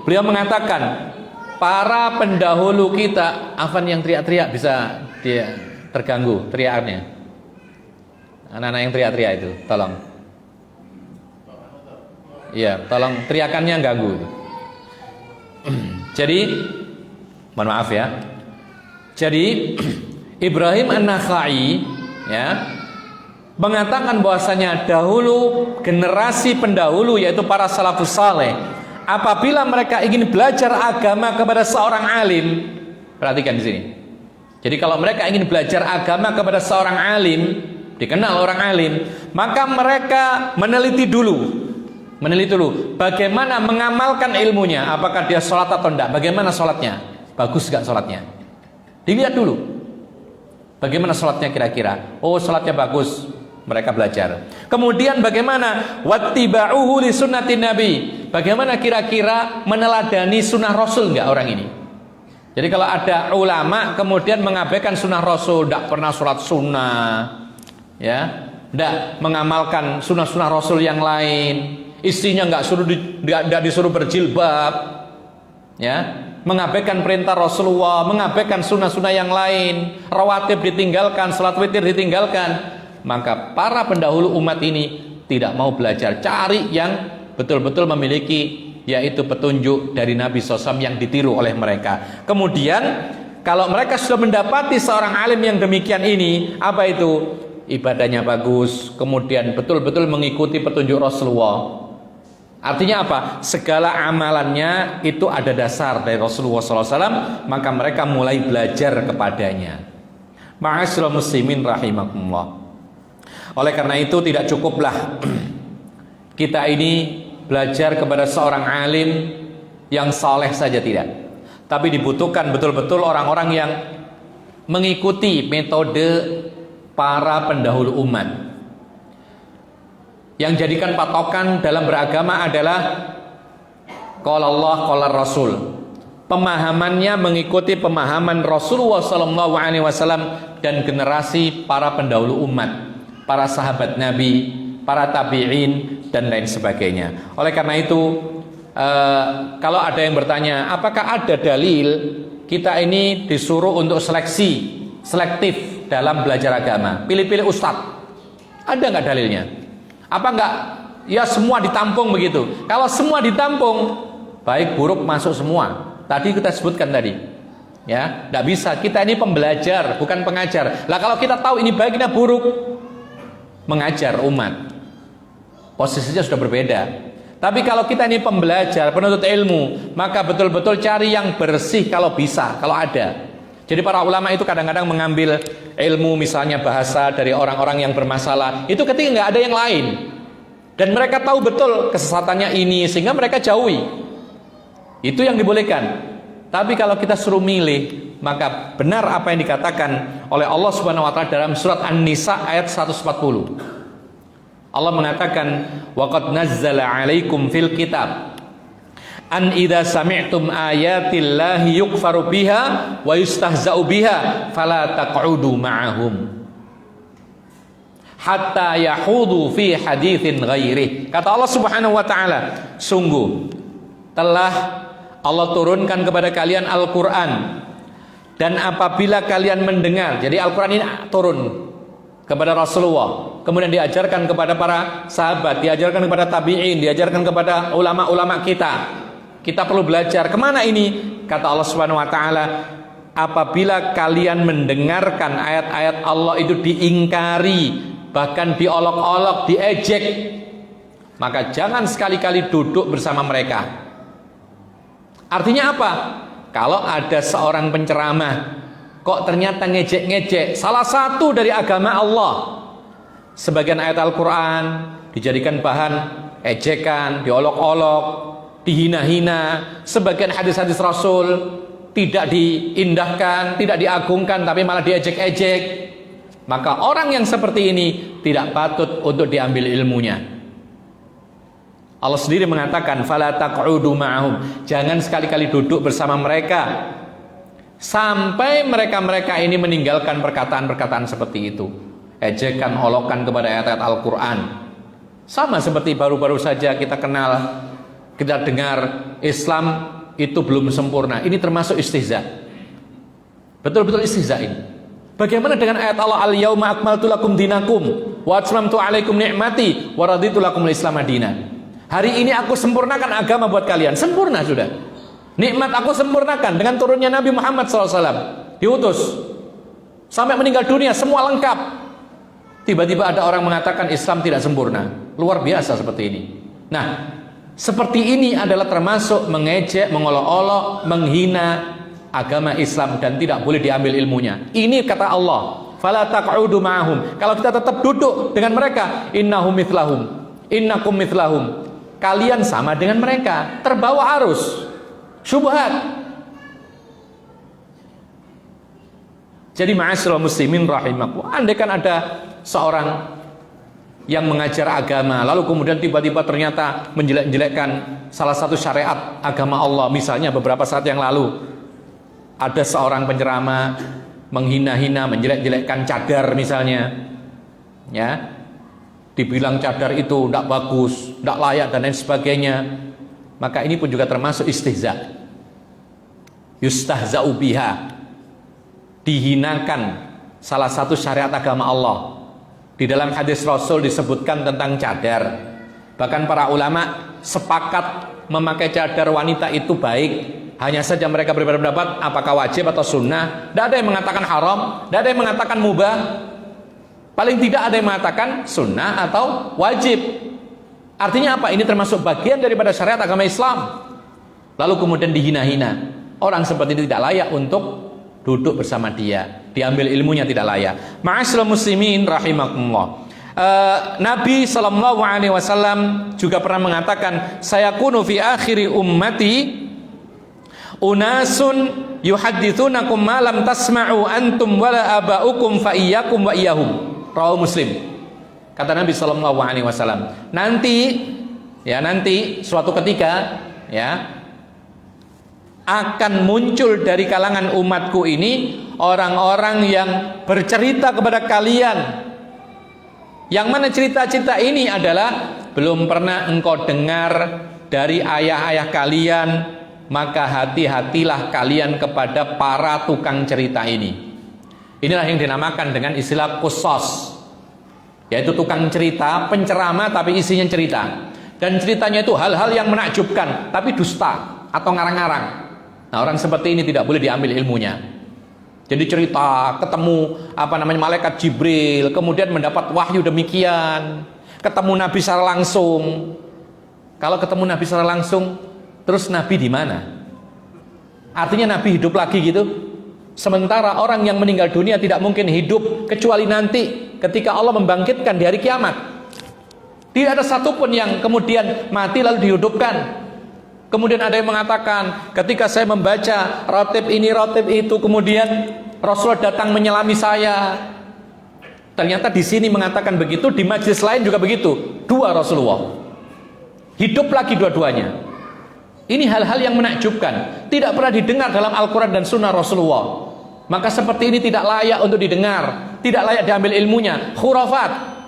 Beliau mengatakan, para pendahulu kita, Afan yang teriak-teriak bisa dia terganggu teriakannya. Anak-anak yang teriak-teriak itu, tolong. Iya, tolong teriakannya ganggu. Jadi, mohon maaf ya. Jadi Ibrahim An-Nakhai ya mengatakan bahwasanya dahulu generasi pendahulu yaitu para salafus saleh, apabila mereka ingin belajar agama kepada seorang alim, perhatikan di sini. Jadi kalau mereka ingin belajar agama kepada seorang alim, dikenal orang alim, maka mereka meneliti dulu bagaimana mengamalkan ilmunya, apakah dia sholat atau tidak, bagaimana sholatnya, bagus gak sholatnya, dilihat dulu bagaimana sholatnya kira-kira. Oh, sholatnya bagus, mereka belajar. Kemudian bagaimana wattiba'uhu li sunnatin nabi, bagaimana kira-kira meneladani sunnah rasul enggak orang ini. Jadi kalau ada ulama kemudian mengabaikan sunnah rasul, tidak pernah sholat sunnah ya, tidak mengamalkan sunnah-sunnah rasul yang lain, istrinya tidak disuruh berjilbab ya, mengabaikan perintah Rasulullah, mengabaikan sunnah-sunnah yang lain, rawatib ditinggalkan, salat witir ditinggalkan, maka para pendahulu umat ini tidak mau belajar. Cari yang betul-betul memiliki yaitu petunjuk dari Nabi SAW yang ditiru oleh mereka. Kemudian kalau mereka sudah mendapati seorang alim yang demikian ini, apa itu? Ibadahnya bagus, kemudian betul-betul mengikuti petunjuk Rasulullah. Artinya apa? Segala amalannya itu ada dasar dari Rasulullah SAW, maka mereka mulai belajar kepadanya. Ma'asyiral muslimin rahimakumullah. Oleh karena itu tidak cukuplah kita ini belajar kepada seorang alim yang saleh saja, tidak. Tapi dibutuhkan betul-betul orang-orang yang mengikuti metode para pendahulu umat. Yang jadikan patokan dalam beragama adalah qala Allah qala Rasul. Pemahamannya mengikuti pemahaman Rasulullah SAW dan generasi para pendahulu umat, para sahabat Nabi, para tabi'in dan lain sebagainya. Oleh karena itu kalau ada yang bertanya, apakah ada dalil kita ini disuruh untuk selektif dalam belajar agama, pilih-pilih ustadz? Ada nggak dalilnya? Apa enggak ya semua ditampung begitu? Kalau semua ditampung, baik buruk masuk semua. Tadi kita sebutkan tadi, ya, enggak bisa. Kita ini pembelajar, bukan pengajar. Lah kalau kita tahu ini baik ini buruk, mengajar umat, posisinya sudah berbeda. Tapi kalau kita ini pembelajar, penuntut ilmu, maka betul-betul cari yang bersih kalau bisa, kalau ada. Jadi para ulama itu kadang-kadang mengambil ilmu misalnya bahasa dari orang-orang yang bermasalah, itu ketika nggak ada yang lain dan mereka tahu betul kesesatannya ini sehingga mereka jauhi, itu yang dibolehkan. Tapi kalau kita suruh milih, maka benar apa yang dikatakan oleh Allah Subhanahu wa taala dalam surat An-Nisa ayat 140. Allah mengatakan, wa qad nazzala 'alaikum fil kitab an idza sami'tum ayatillahi yukfaru biha wa yustahza'u biha fala taq'udu ma'ahum hatta yahudu fi haditsin ghairi. Kata Allah Subhanahu wa taala, sungguh telah Allah turunkan kepada kalian Al-Qur'an, dan apabila kalian mendengar, jadi Al-Qur'an ini turun kepada Rasulullah, kemudian diajarkan kepada para sahabat, diajarkan kepada tabi'in, diajarkan kepada ulama-ulama kita. Kita perlu belajar. Kemana ini? Kata Allah Subhanahu wa taala, apabila kalian mendengarkan ayat-ayat Allah itu diingkari, bahkan diolok-olok, diejek, maka jangan sekali-kali duduk bersama mereka. Artinya apa? Kalau ada seorang penceramah kok ternyata ngejek-ngejek salah satu dari agama Allah, sebagian ayat Al-Quran dijadikan bahan ejekan, diolok-olok, dihina-hina, sebagian hadis-hadis Rasul tidak diindahkan, tidak diagungkan, tapi malah diejek-ejek, maka orang yang seperti ini tidak patut untuk diambil ilmunya. Allah sendiri mengatakan, fala taq'udu ma'ahum, jangan sekali-kali duduk bersama mereka sampai mereka-mereka ini meninggalkan perkataan-perkataan seperti itu. ejekan, olokan kepada ayat-ayat Al-Quran. Sama seperti baru-baru saja kita kenal, kita dengar Islam itu belum sempurna. Ini termasuk istihza. Betul-betul istihza ini. Bagaimana dengan ayat Allah, al-yauma akmaltu lakum dinakum wa atmamtu alaikum ni'mati wa raditu lakumul Islam madina. Hari ini aku sempurnakan agama buat kalian. Sempurna sudah. Nikmat aku sempurnakan dengan turunnya Nabi Muhammad SAW. Diutus sampai meninggal dunia semua lengkap. Tiba-tiba ada orang mengatakan Islam tidak sempurna. Luar biasa seperti ini. Nah, seperti ini adalah termasuk mengejek, mengolok-olok, menghina agama Islam dan tidak boleh diambil ilmunya. Ini kata Allah, fala taq'udu ma'ahum. Kalau kita tetap duduk dengan mereka, innahum mithlahum, innakum mithlahum. Kalian sama dengan mereka, terbawa arus syubhat. Jadi ma'asyiral muslimin rahimakumullah, andaikan ada seorang yang mengajar agama lalu kemudian tiba-tiba ternyata menjelek-jelekkan salah satu syariat agama Allah, misalnya beberapa saat yang lalu ada seorang penceramah menghina-hina, menjelek-jelekkan cadar misalnya, ya, dibilang cadar itu tidak bagus, tidak layak dan lain sebagainya, maka ini pun juga termasuk istihza. Yustahza'u biha, dihinakan salah satu syariat agama Allah. Di dalam hadis Rasul disebutkan tentang cadar. Bahkan para ulama sepakat memakai cadar wanita itu baik. Hanya saja mereka berbeda pendapat apakah wajib atau sunnah. Tidak ada yang mengatakan haram, tidak ada yang mengatakan mubah. Paling tidak ada yang mengatakan sunnah atau wajib. Artinya apa? Ini termasuk bagian daripada syariat agama Islam. Lalu kemudian dihina-hina. Orang seperti ini tidak layak untuk duduk bersama dia. Diambil ilmunya tidak layak. Ma'asyiral muslimin rahimakumullah. Nabi SAW juga pernah mengatakan, sayakunu fi akhiri ummati unasun yuhadditsunakum ma lam tasma'u antum wala aba'ukum fa iyyakum wa iyyahum. Rawahu Muslim. Kata Nabi SAW, nanti suatu ketika, ya, akan muncul dari kalangan umatku ini orang-orang yang bercerita kepada kalian, yang mana cerita-cerita ini adalah belum pernah engkau dengar dari ayah-ayah kalian, maka hati-hatilah kalian kepada para tukang cerita ini. Inilah yang dinamakan dengan istilah qusas, yaitu tukang cerita, penceramah tapi isinya cerita, dan ceritanya itu hal-hal yang menakjubkan tapi dusta atau ngarang-ngarang. Nah, orang seperti ini tidak boleh diambil ilmunya. Jadi cerita ketemu malaikat Jibril, kemudian mendapat wahyu demikian, ketemu Nabi secara langsung. Kalau ketemu Nabi secara langsung, terus Nabi di mana? Artinya Nabi hidup lagi gitu? Sementara orang yang meninggal dunia tidak mungkin hidup kecuali nanti ketika Allah membangkitkan di hari kiamat. Tidak ada satupun yang kemudian mati lalu dihidupkan. Kemudian ada yang mengatakan, ketika saya membaca ratib ini, ratib itu, kemudian Rasulullah datang menyelami saya. Ternyata di sini mengatakan begitu, di majlis lain juga begitu. Dua Rasulullah. Hidup lagi dua-duanya. Ini hal-hal yang menakjubkan, tidak pernah didengar dalam Al-Quran dan Sunnah Rasulullah. Maka seperti ini tidak layak untuk didengar, tidak layak diambil ilmunya, khurafat.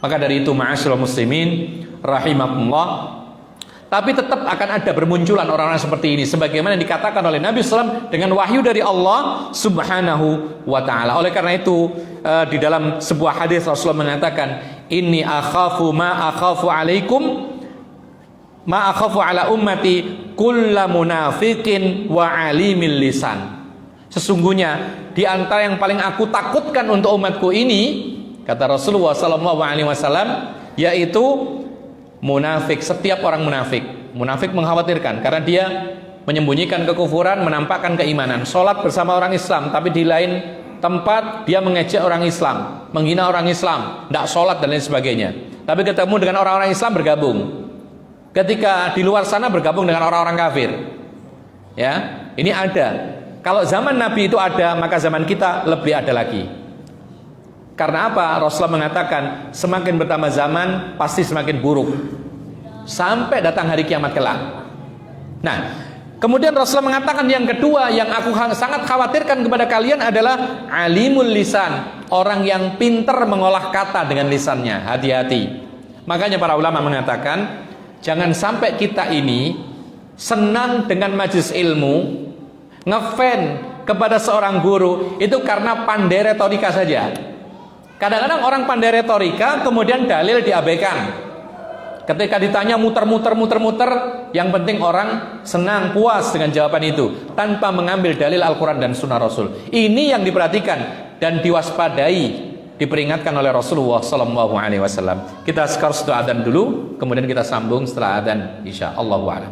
Maka dari itu ma'asyiral muslimin rahimakumullah, tapi tetap akan ada bermunculan orang-orang seperti ini, sebagaimana dikatakan oleh Nabi SAW dengan wahyu dari Allah Subhanahu wa Ta'ala. Oleh karena itu, di dalam sebuah hadis Rasulullah mengatakan, inni akhafu ma akhafu alaikum ma akhafu ala ummati kulla munafiqin wa alimil lisan. Sesungguhnya di antara yang paling aku takutkan untuk umatku ini, kata Rasulullah SAW, yaitu munafik. Setiap orang munafik. Munafik mengkhawatirkan karena dia menyembunyikan kekufuran, menampakkan keimanan. Sholat bersama orang Islam, tapi di lain tempat dia mengejek orang Islam, menghina orang Islam, tidak sholat dan lain sebagainya. Tapi ketemu dengan orang-orang Islam bergabung. Ketika di luar sana bergabung dengan orang-orang kafir. Ya, ini ada. Kalau zaman Nabi itu ada, maka zaman kita lebih ada lagi. Karena apa? Rasulullah mengatakan semakin bertambah zaman pasti semakin buruk sampai datang hari kiamat kelak. Nah, Kemudian Rasulullah mengatakan yang kedua yang aku sangat khawatirkan kepada kalian adalah alimul lisan, orang yang pintar mengolah kata dengan lisannya. Hati-hati. Makanya para ulama mengatakan jangan sampai kita ini senang dengan majelis ilmu, ngefan kepada seorang guru itu karena pandai retorika saja. Kadang-kadang orang pandai retorika kemudian dalil diabaikan. Ketika ditanya muter-muter, yang penting orang senang, puas dengan jawaban itu tanpa mengambil dalil Al-Quran dan Sunnah Rasul. Ini yang diperhatikan dan diwaspadai, diperingatkan oleh Rasulullah SAW. Kita sekarang sudah adzan dulu, kemudian kita sambung setelah adzan insya Allah wa'ala.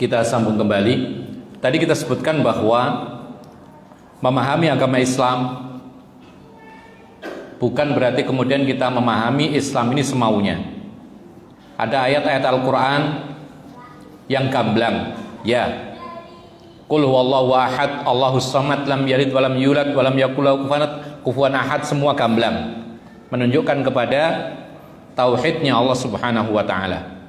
Kita sambung kembali. Tadi kita sebutkan bahwa memahami agama Islam bukan berarti kemudian kita memahami Islam ini semaunya. Ada ayat-ayat Al-Quran yang gamblang, ya. Qul huwallahu ahad, Allahus samad, lam yalid walam yulad walam yakul lahu kufuwan ahad, semua gamblang menunjukkan kepada tauhidnya Allah Subhanahu wa taala.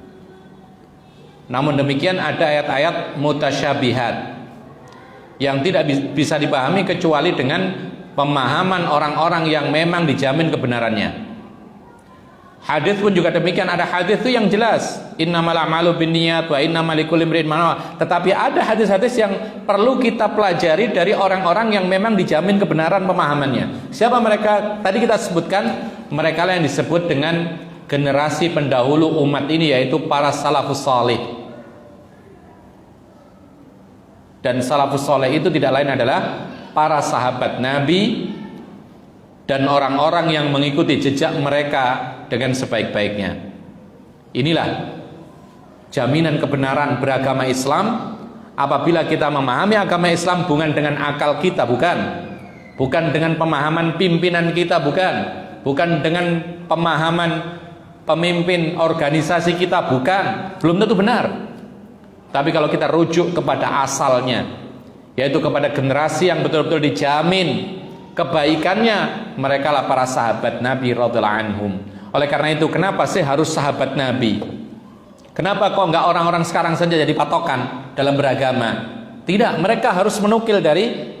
Namun demikian ada ayat-ayat mutasyabihat yang tidak bisa dipahami kecuali dengan pemahaman orang-orang yang memang dijamin kebenarannya. Hadis pun juga demikian, ada hadis itu yang jelas, innamal a'malu binniyat wa innamal likulli imrin ma nawa. Tetapi ada hadis-hadis yang perlu kita pelajari dari orang-orang yang memang dijamin kebenaran pemahamannya. Siapa mereka? Tadi kita sebutkan mereka yang disebut dengan generasi pendahulu umat ini, yaitu para salafus salih. Dan salafus salih itu tidak lain adalah para sahabat Nabi dan orang-orang yang mengikuti jejak mereka dengan sebaik-baiknya. Inilah jaminan kebenaran beragama Islam. Apabila kita memahami agama Islam bukan dengan akal kita, bukan dengan pemahaman pimpinan kita, bukan dengan pemahaman pemimpin organisasi kita, belum tentu benar. Tapi kalau kita rujuk kepada asalnya, yaitu kepada generasi yang betul-betul dijamin kebaikannya, mereka lah para sahabat Nabi radhiyallahu anhum. Oleh karena itu, kenapa sih harus sahabat Nabi? Kenapa kok nggak orang-orang sekarang saja jadi patokan dalam beragama? Tidak, mereka harus menukil dari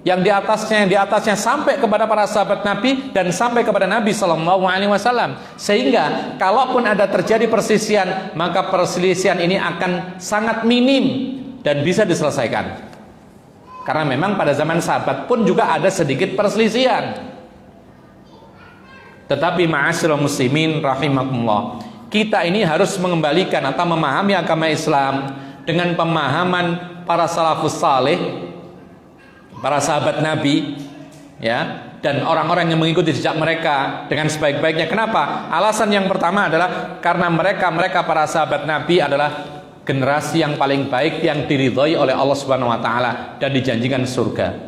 yang di atasnya sampai kepada para sahabat Nabi dan sampai kepada Nabi Shallallahu Alaihi Wasallam. Sehingga kalaupun ada terjadi perselisihan, maka perselisihan ini akan sangat minim dan bisa diselesaikan. Karena memang pada zaman sahabat pun juga ada sedikit perselisihan. Tetapi ma'asyiral muslimin rahimakumullah, kita ini harus mengembalikan atau memahami agama Islam dengan pemahaman para salafus salih, para sahabat Nabi, ya, dan orang-orang yang mengikuti jejak mereka dengan sebaik-baiknya. Kenapa? Alasan yang pertama adalah karena mereka para sahabat Nabi adalah generasi yang paling baik yang diridhoi oleh Allah Subhanahu wa taala dan dijanjikan surga.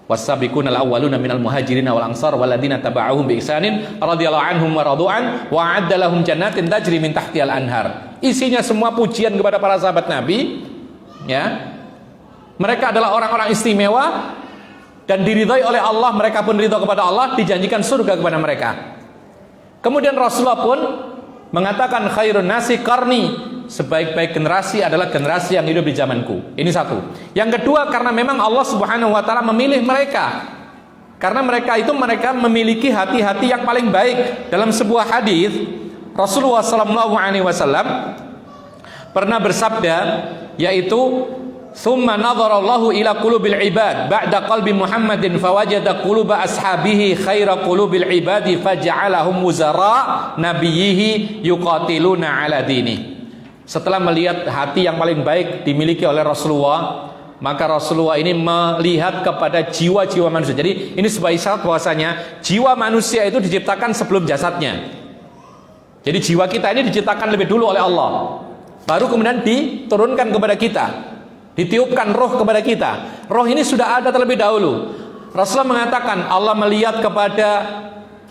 Was-sabiqunal awwaluna minal muhajirin wal ansar walladzina tabauhum bi ihsanin radhiyallahu anhum wa radu'an wa 'adda lahum jannatin tajri min tahtihal anhar. Isinya semua pujian kepada para sahabat Nabi, ya. Mereka adalah orang-orang istimewa dan diridhoi oleh Allah, mereka pun ridho kepada Allah, dijanjikan surga kepada mereka. Kemudian Rasulullah pun mengatakan khairun nasi qarni, sebaik-baik generasi adalah generasi yang hidup di zamanku. Ini satu. Yang kedua, karena memang Allah Subhanahu wa taala memilih mereka. Karena mereka memiliki hati-hati yang paling baik. Dalam sebuah hadis, Rasulullah sallallahu alaihi wasallam pernah bersabda, yaitu summa nadharallahu ila qulubil ibad ba'da qalbi Muhammadin fawajada quluba ashabihi khaira qulubil ibadi faja'alahum wuzara nabiyhi yuqatiluna ala dini. Setelah melihat hati yang paling baik dimiliki oleh Rasulullah, maka Rasulullah ini melihat kepada jiwa-jiwa manusia. Jadi ini sebuah isyarat bahwasanya jiwa manusia itu diciptakan sebelum jasadnya. Jadi jiwa kita ini diciptakan lebih dulu oleh Allah, baru kemudian diturunkan kepada kita, ditiupkan roh kepada kita. Roh ini sudah ada terlebih dahulu. Rasulullah mengatakan Allah melihat kepada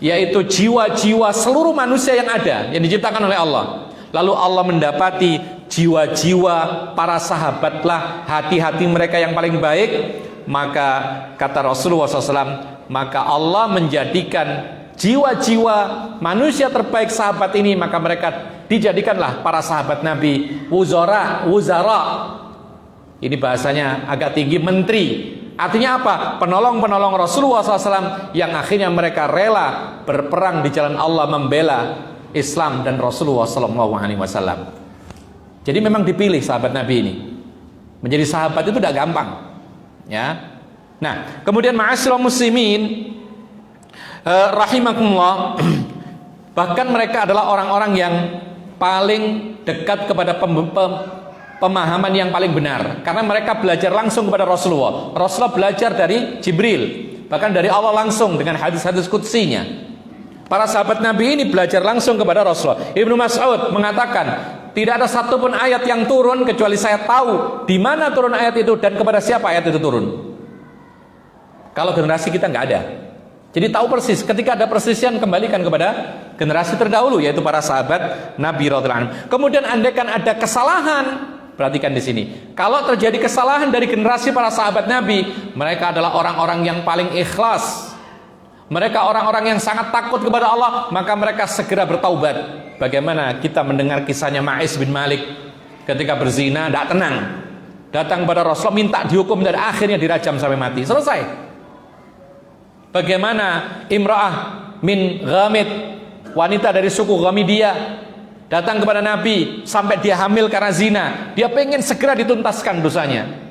yaitu jiwa-jiwa seluruh manusia yang ada, yang diciptakan oleh Allah. Lalu Allah mendapati jiwa-jiwa para sahabatlah hati-hati mereka yang paling baik. Maka kata Rasulullah SAW, maka Allah menjadikan jiwa-jiwa manusia terbaik sahabat ini, maka mereka dijadikanlah para sahabat Nabi wuzara. Ini bahasanya agak tinggi, menteri. Artinya apa? Penolong-penolong Rasulullah SAW yang akhirnya mereka rela berperang di jalan Allah, membela Islam dan Rasulullah SAW. Jadi memang dipilih sahabat Nabi ini. Menjadi sahabat itu tidak gampang, ya. Nah, kemudian ma'asyiral muslimin rahimakumullah, bahkan mereka adalah orang-orang yang paling dekat kepada pemahaman yang paling benar, karena mereka belajar langsung kepada Rasulullah. Rasulullah belajar dari Jibril, bahkan dari Allah langsung dengan hadis-hadis qudsinya. Para sahabat Nabi ini belajar langsung kepada Rasulullah. Ibnu Mas'ud mengatakan, tidak ada satupun ayat yang turun kecuali saya tahu di mana turun ayat itu dan kepada siapa ayat itu turun. Kalau generasi kita nggak ada. Jadi tahu persis, ketika ada perselisihan kembalikan kepada generasi terdahulu, yaitu para sahabat Nabi radhiyallahu anhu. Kemudian andaikan ada kesalahan, perhatikan di sini. Kalau terjadi kesalahan dari generasi para sahabat Nabi, mereka adalah orang-orang yang paling ikhlas. Mereka orang-orang yang sangat takut kepada Allah, maka mereka segera bertaubat. Bagaimana kita mendengar kisahnya Ma'is bin Malik ketika berzina, tidak tenang, datang kepada Rasulullah minta dihukum dan akhirnya dirajam sampai mati. Selesai. Bagaimana Imra'ah min Ghamid wanita dari suku Ghamidiyah datang kepada Nabi sampai dia hamil karena zina. Dia pengen segera dituntaskan dosanya.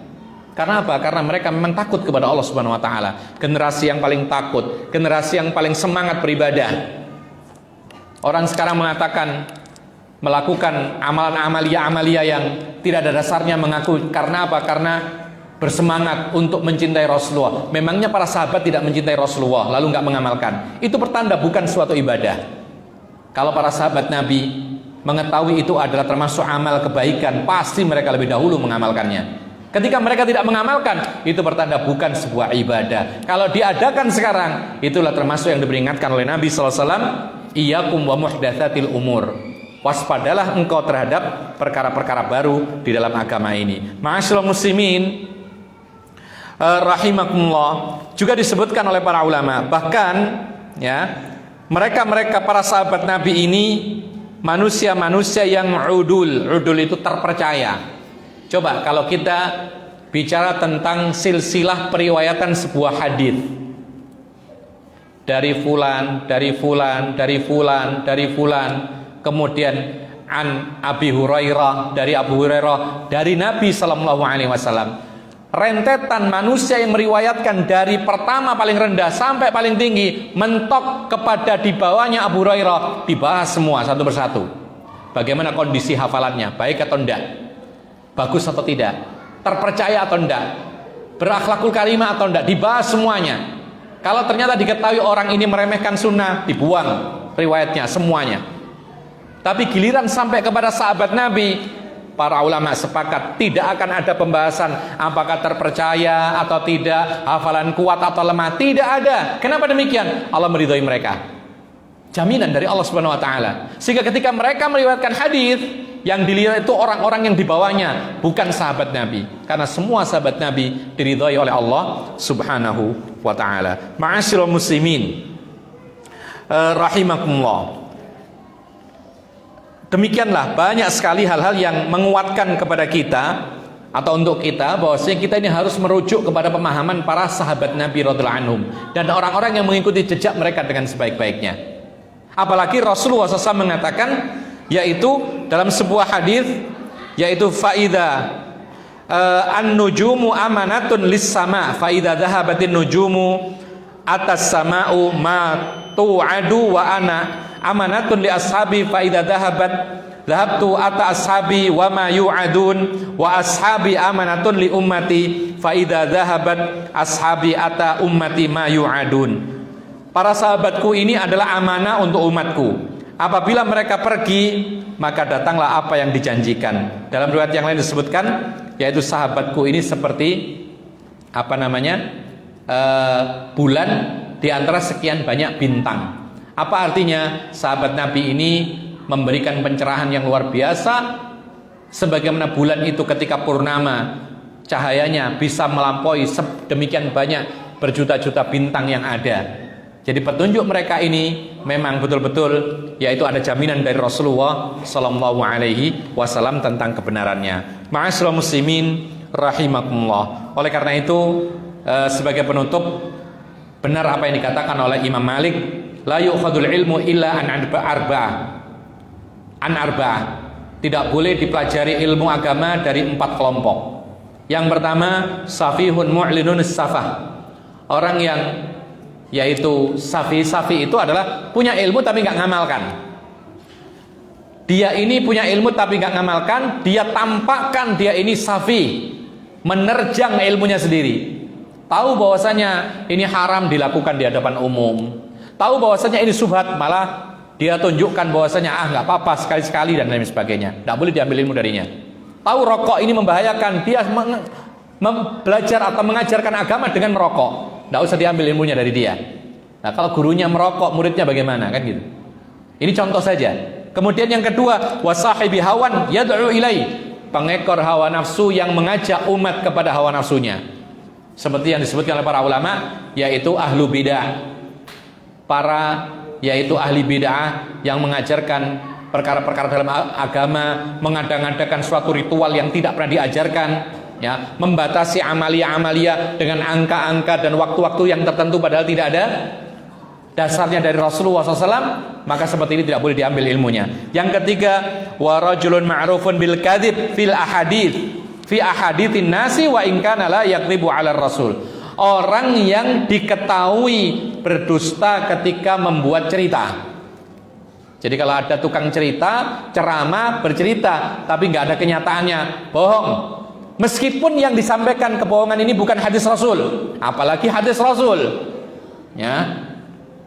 Karena apa? Karena mereka memang takut kepada Allah Subhanahu wa taala. Generasi yang paling takut, generasi yang paling semangat beribadah. Orang sekarang mengatakan melakukan amalan-amalia yang tidak ada dasarnya, mengaku karena apa? Karena bersemangat untuk mencintai Rasulullah. Memangnya para sahabat tidak mencintai Rasulullah lalu nggak mengamalkan? Itu pertanda bukan suatu ibadah. Kalau para sahabat Nabi mengetahui itu adalah termasuk amal kebaikan, pasti mereka lebih dahulu mengamalkannya. Ketika mereka tidak mengamalkan, itu pertanda bukan sebuah ibadah. Kalau diadakan sekarang, itulah termasuk yang diperingatkan oleh Nabi SAW. Iyyakum wa muhdatsatil umur. Waspadalah engkau terhadap perkara-perkara baru di dalam agama ini. Ma'asyiral muslimin rahimakumullah, juga disebutkan oleh para ulama, bahkan ya, mereka para sahabat Nabi ini manusia-manusia yang udul itu terpercaya. Coba kalau kita bicara tentang silsilah periwayatan sebuah hadis, dari fulan, kemudian an Abi Hurairah, dari Abu Hurairah, dari Nabi sallallahu alaihi wasallam. Rentetan manusia yang meriwayatkan dari pertama paling rendah sampai paling tinggi, mentok kepada di bawahnya Abu Hurairah, dibahas semua satu persatu. Bagaimana kondisi hafalannya, baik atau tidak? Bagus atau tidak? Terpercaya atau tidak? Berakhlakul karimah atau tidak? Dibahas semuanya. Kalau ternyata diketahui orang ini meremehkan sunnah, dibuang riwayatnya semuanya. Tapi giliran sampai kepada sahabat Nabi, para ulama sepakat tidak akan ada pembahasan apakah terpercaya atau tidak, hafalan kuat atau lemah, tidak ada. Kenapa demikian? Allah meridhai mereka. Jaminan dari Allah Subhanahu wa taala. Sehingga ketika mereka meriwayatkan hadis, yang dilihat itu orang-orang yang di bawahnya, bukan sahabat Nabi. Karena semua sahabat Nabi diridhai oleh Allah Subhanahu wa taala. Ma'asyiral muslimin rahimakumullah. Demikianlah banyak sekali hal-hal yang menguatkan kepada kita atau untuk kita bahwasanya kita ini harus merujuk kepada pemahaman para sahabat Nabi radhiyallahu anhum dan orang-orang yang mengikuti jejak mereka dengan sebaik-baiknya. Apalagi Rasulullah SAW mengatakan, yaitu dalam sebuah hadis, yaitu faida an-nujumu amanatun lis-sama, faida dhahabatin nujumu atas sama'u ma tu'adu wa ana amanatun li ashabi, faida dhahabtu ata ashabi wa ma yu'adun wa ashabi amanatun li ummati, faida dhahabat ashabi ata ummati ma yu'adun. Para sahabatku ini adalah amanah untuk umatku. Apabila mereka pergi, maka datanglah apa yang dijanjikan. Dalam riwayat yang lain disebutkan, yaitu sahabatku ini seperti bulan di antara sekian banyak bintang. Apa artinya? Sahabat Nabi ini memberikan pencerahan yang luar biasa, sebagaimana bulan itu ketika purnama cahayanya bisa melampaui sedemikian banyak berjuta-juta bintang yang ada. Jadi petunjuk mereka ini memang betul-betul, yaitu ada jaminan dari Rasulullah Sallallahu Alaihi Wasallam tentang kebenarannya. Ma'asyiral muslimin rahimakumullah. Oleh karena itu, sebagai penutup, benar apa yang dikatakan oleh Imam Malik, la yu'khadul ilmu illa an arba'ah. Tidak boleh dipelajari ilmu agama dari 4 kelompok. Yang pertama, safihun mu'linun safah. Orang yang, yaitu safi itu adalah punya ilmu tapi nggak ngamalkan. Dia ini punya ilmu tapi nggak ngamalkan, dia tampakkan dia ini safi, menerjang ilmunya sendiri. Tahu bahwasanya ini haram dilakukan di hadapan umum, tahu bahwasanya ini subhat, malah dia tunjukkan bahwasanya nggak apa-apa sekali-sekali dan lain sebagainya, nggak boleh diambil ilmu darinya. Tahu rokok ini membahayakan, dia belajar atau mengajarkan agama dengan merokok, nggak usah diambil ilmunya dari dia. Nah, kalau gurunya merokok, muridnya bagaimana, kan gitu. Ini contoh saja. Kemudian yang kedua, wasahibi hawan yad'u ilai, pengekor hawa nafsu yang mengajak umat kepada hawa nafsunya. Seperti yang disebutkan oleh para ulama, yaitu ahlu bid'ah. Yaitu ahli bid'ah yang mengajarkan perkara-perkara dalam agama, mengada-ngadakan suatu ritual yang tidak pernah diajarkan, ya, membatasi amalia-amalia dengan angka-angka dan waktu-waktu yang tertentu padahal tidak ada dasarnya dari Rasulullah SAW, maka seperti ini tidak boleh diambil ilmunya. Yang ketiga, wa rajulun ma'rufun bil kadzib fil ahadits fi ahaditsin nasi wa in kana la yakdzibu 'ala rasul. Orang yang diketahui berdusta ketika membuat cerita. Jadi kalau ada tukang cerita, ceramah, bercerita, tapi nggak ada kenyataannya, bohong. Meskipun yang disampaikan kebohongan ini bukan hadis Rasul, apalagi hadis Rasul. Ya.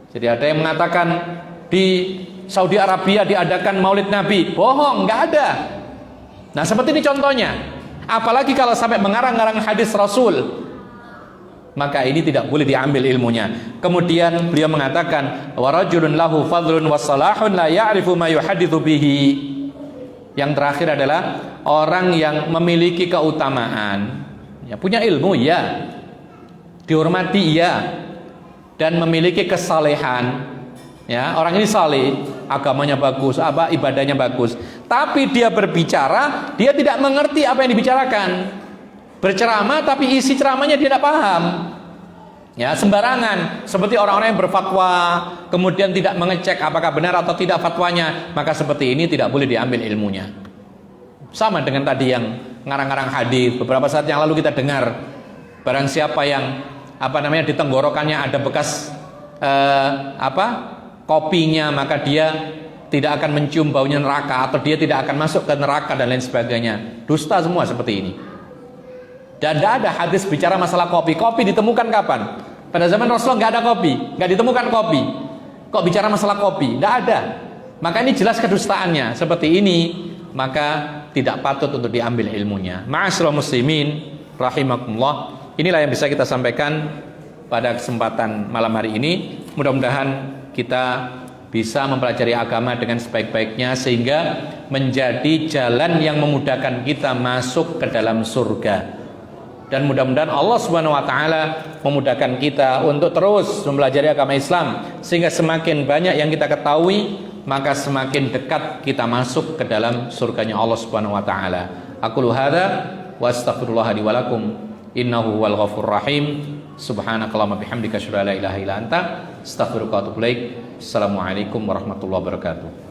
Jadi ada yang mengatakan di Saudi Arabia diadakan Maulid Nabi, bohong, nggak ada. Nah seperti ini contohnya. Apalagi kalau sampai mengarang-arang hadis Rasul, maka ini tidak boleh diambil ilmunya. Kemudian beliau mengatakan, wa rajulun lahu fadlun wa salahun la ya'rifu ma yuhaditsu bihi. Yang terakhir adalah orang yang memiliki keutamaan, ya, punya ilmu, ya, dihormati, ya, dan memiliki kesalehan, ya, orang ini saleh, agamanya bagus, ibadahnya bagus, tapi dia berbicara, dia tidak mengerti apa yang dibicarakan. Berceramah tapi isi ceramahnya dia tidak paham, ya, sembarangan, seperti orang-orang yang berfatwa kemudian tidak mengecek apakah benar atau tidak fatwanya, maka seperti ini tidak boleh diambil ilmunya. Sama dengan tadi yang ngarang-ngarang hadis. Beberapa saat yang lalu kita dengar, barang siapa yang di tenggorokannya ada bekas kopinya, maka dia tidak akan mencium baunya neraka, atau dia tidak akan masuk ke neraka dan lain sebagainya. Dusta semua seperti ini. Dan tidak ada hadis bicara masalah kopi. Kopi ditemukan kapan? Pada zaman Rasulullah nggak ada kopi, nggak ditemukan kopi. Kok bicara masalah kopi? Tidak ada. Maka ini jelas kedustaannya. Seperti ini, maka tidak patut untuk diambil ilmunya. Ma'asyiral muslimin rahimakumullah. Inilah yang bisa kita sampaikan pada kesempatan malam hari ini. Mudah-mudahan kita bisa mempelajari agama dengan sebaik-baiknya, sehingga menjadi jalan yang memudahkan kita masuk ke dalam surga. Dan mudah-mudahan Allah Subhanahu wa taala memudahkan kita untuk terus mempelajari agama Islam, sehingga semakin banyak yang kita ketahui, maka semakin dekat kita masuk ke dalam surganya Allah Subhanahu wa taala. Aqulu hadza wa astaghfirullah li wa lakum innahu huwal ghafurur rahim. Subhanakallahumma bihamdika asyhadu an la ilaha illa anta astaghfiruka wa atubu ilaik. Assalamualaikum warahmatullahi wabarakatuh.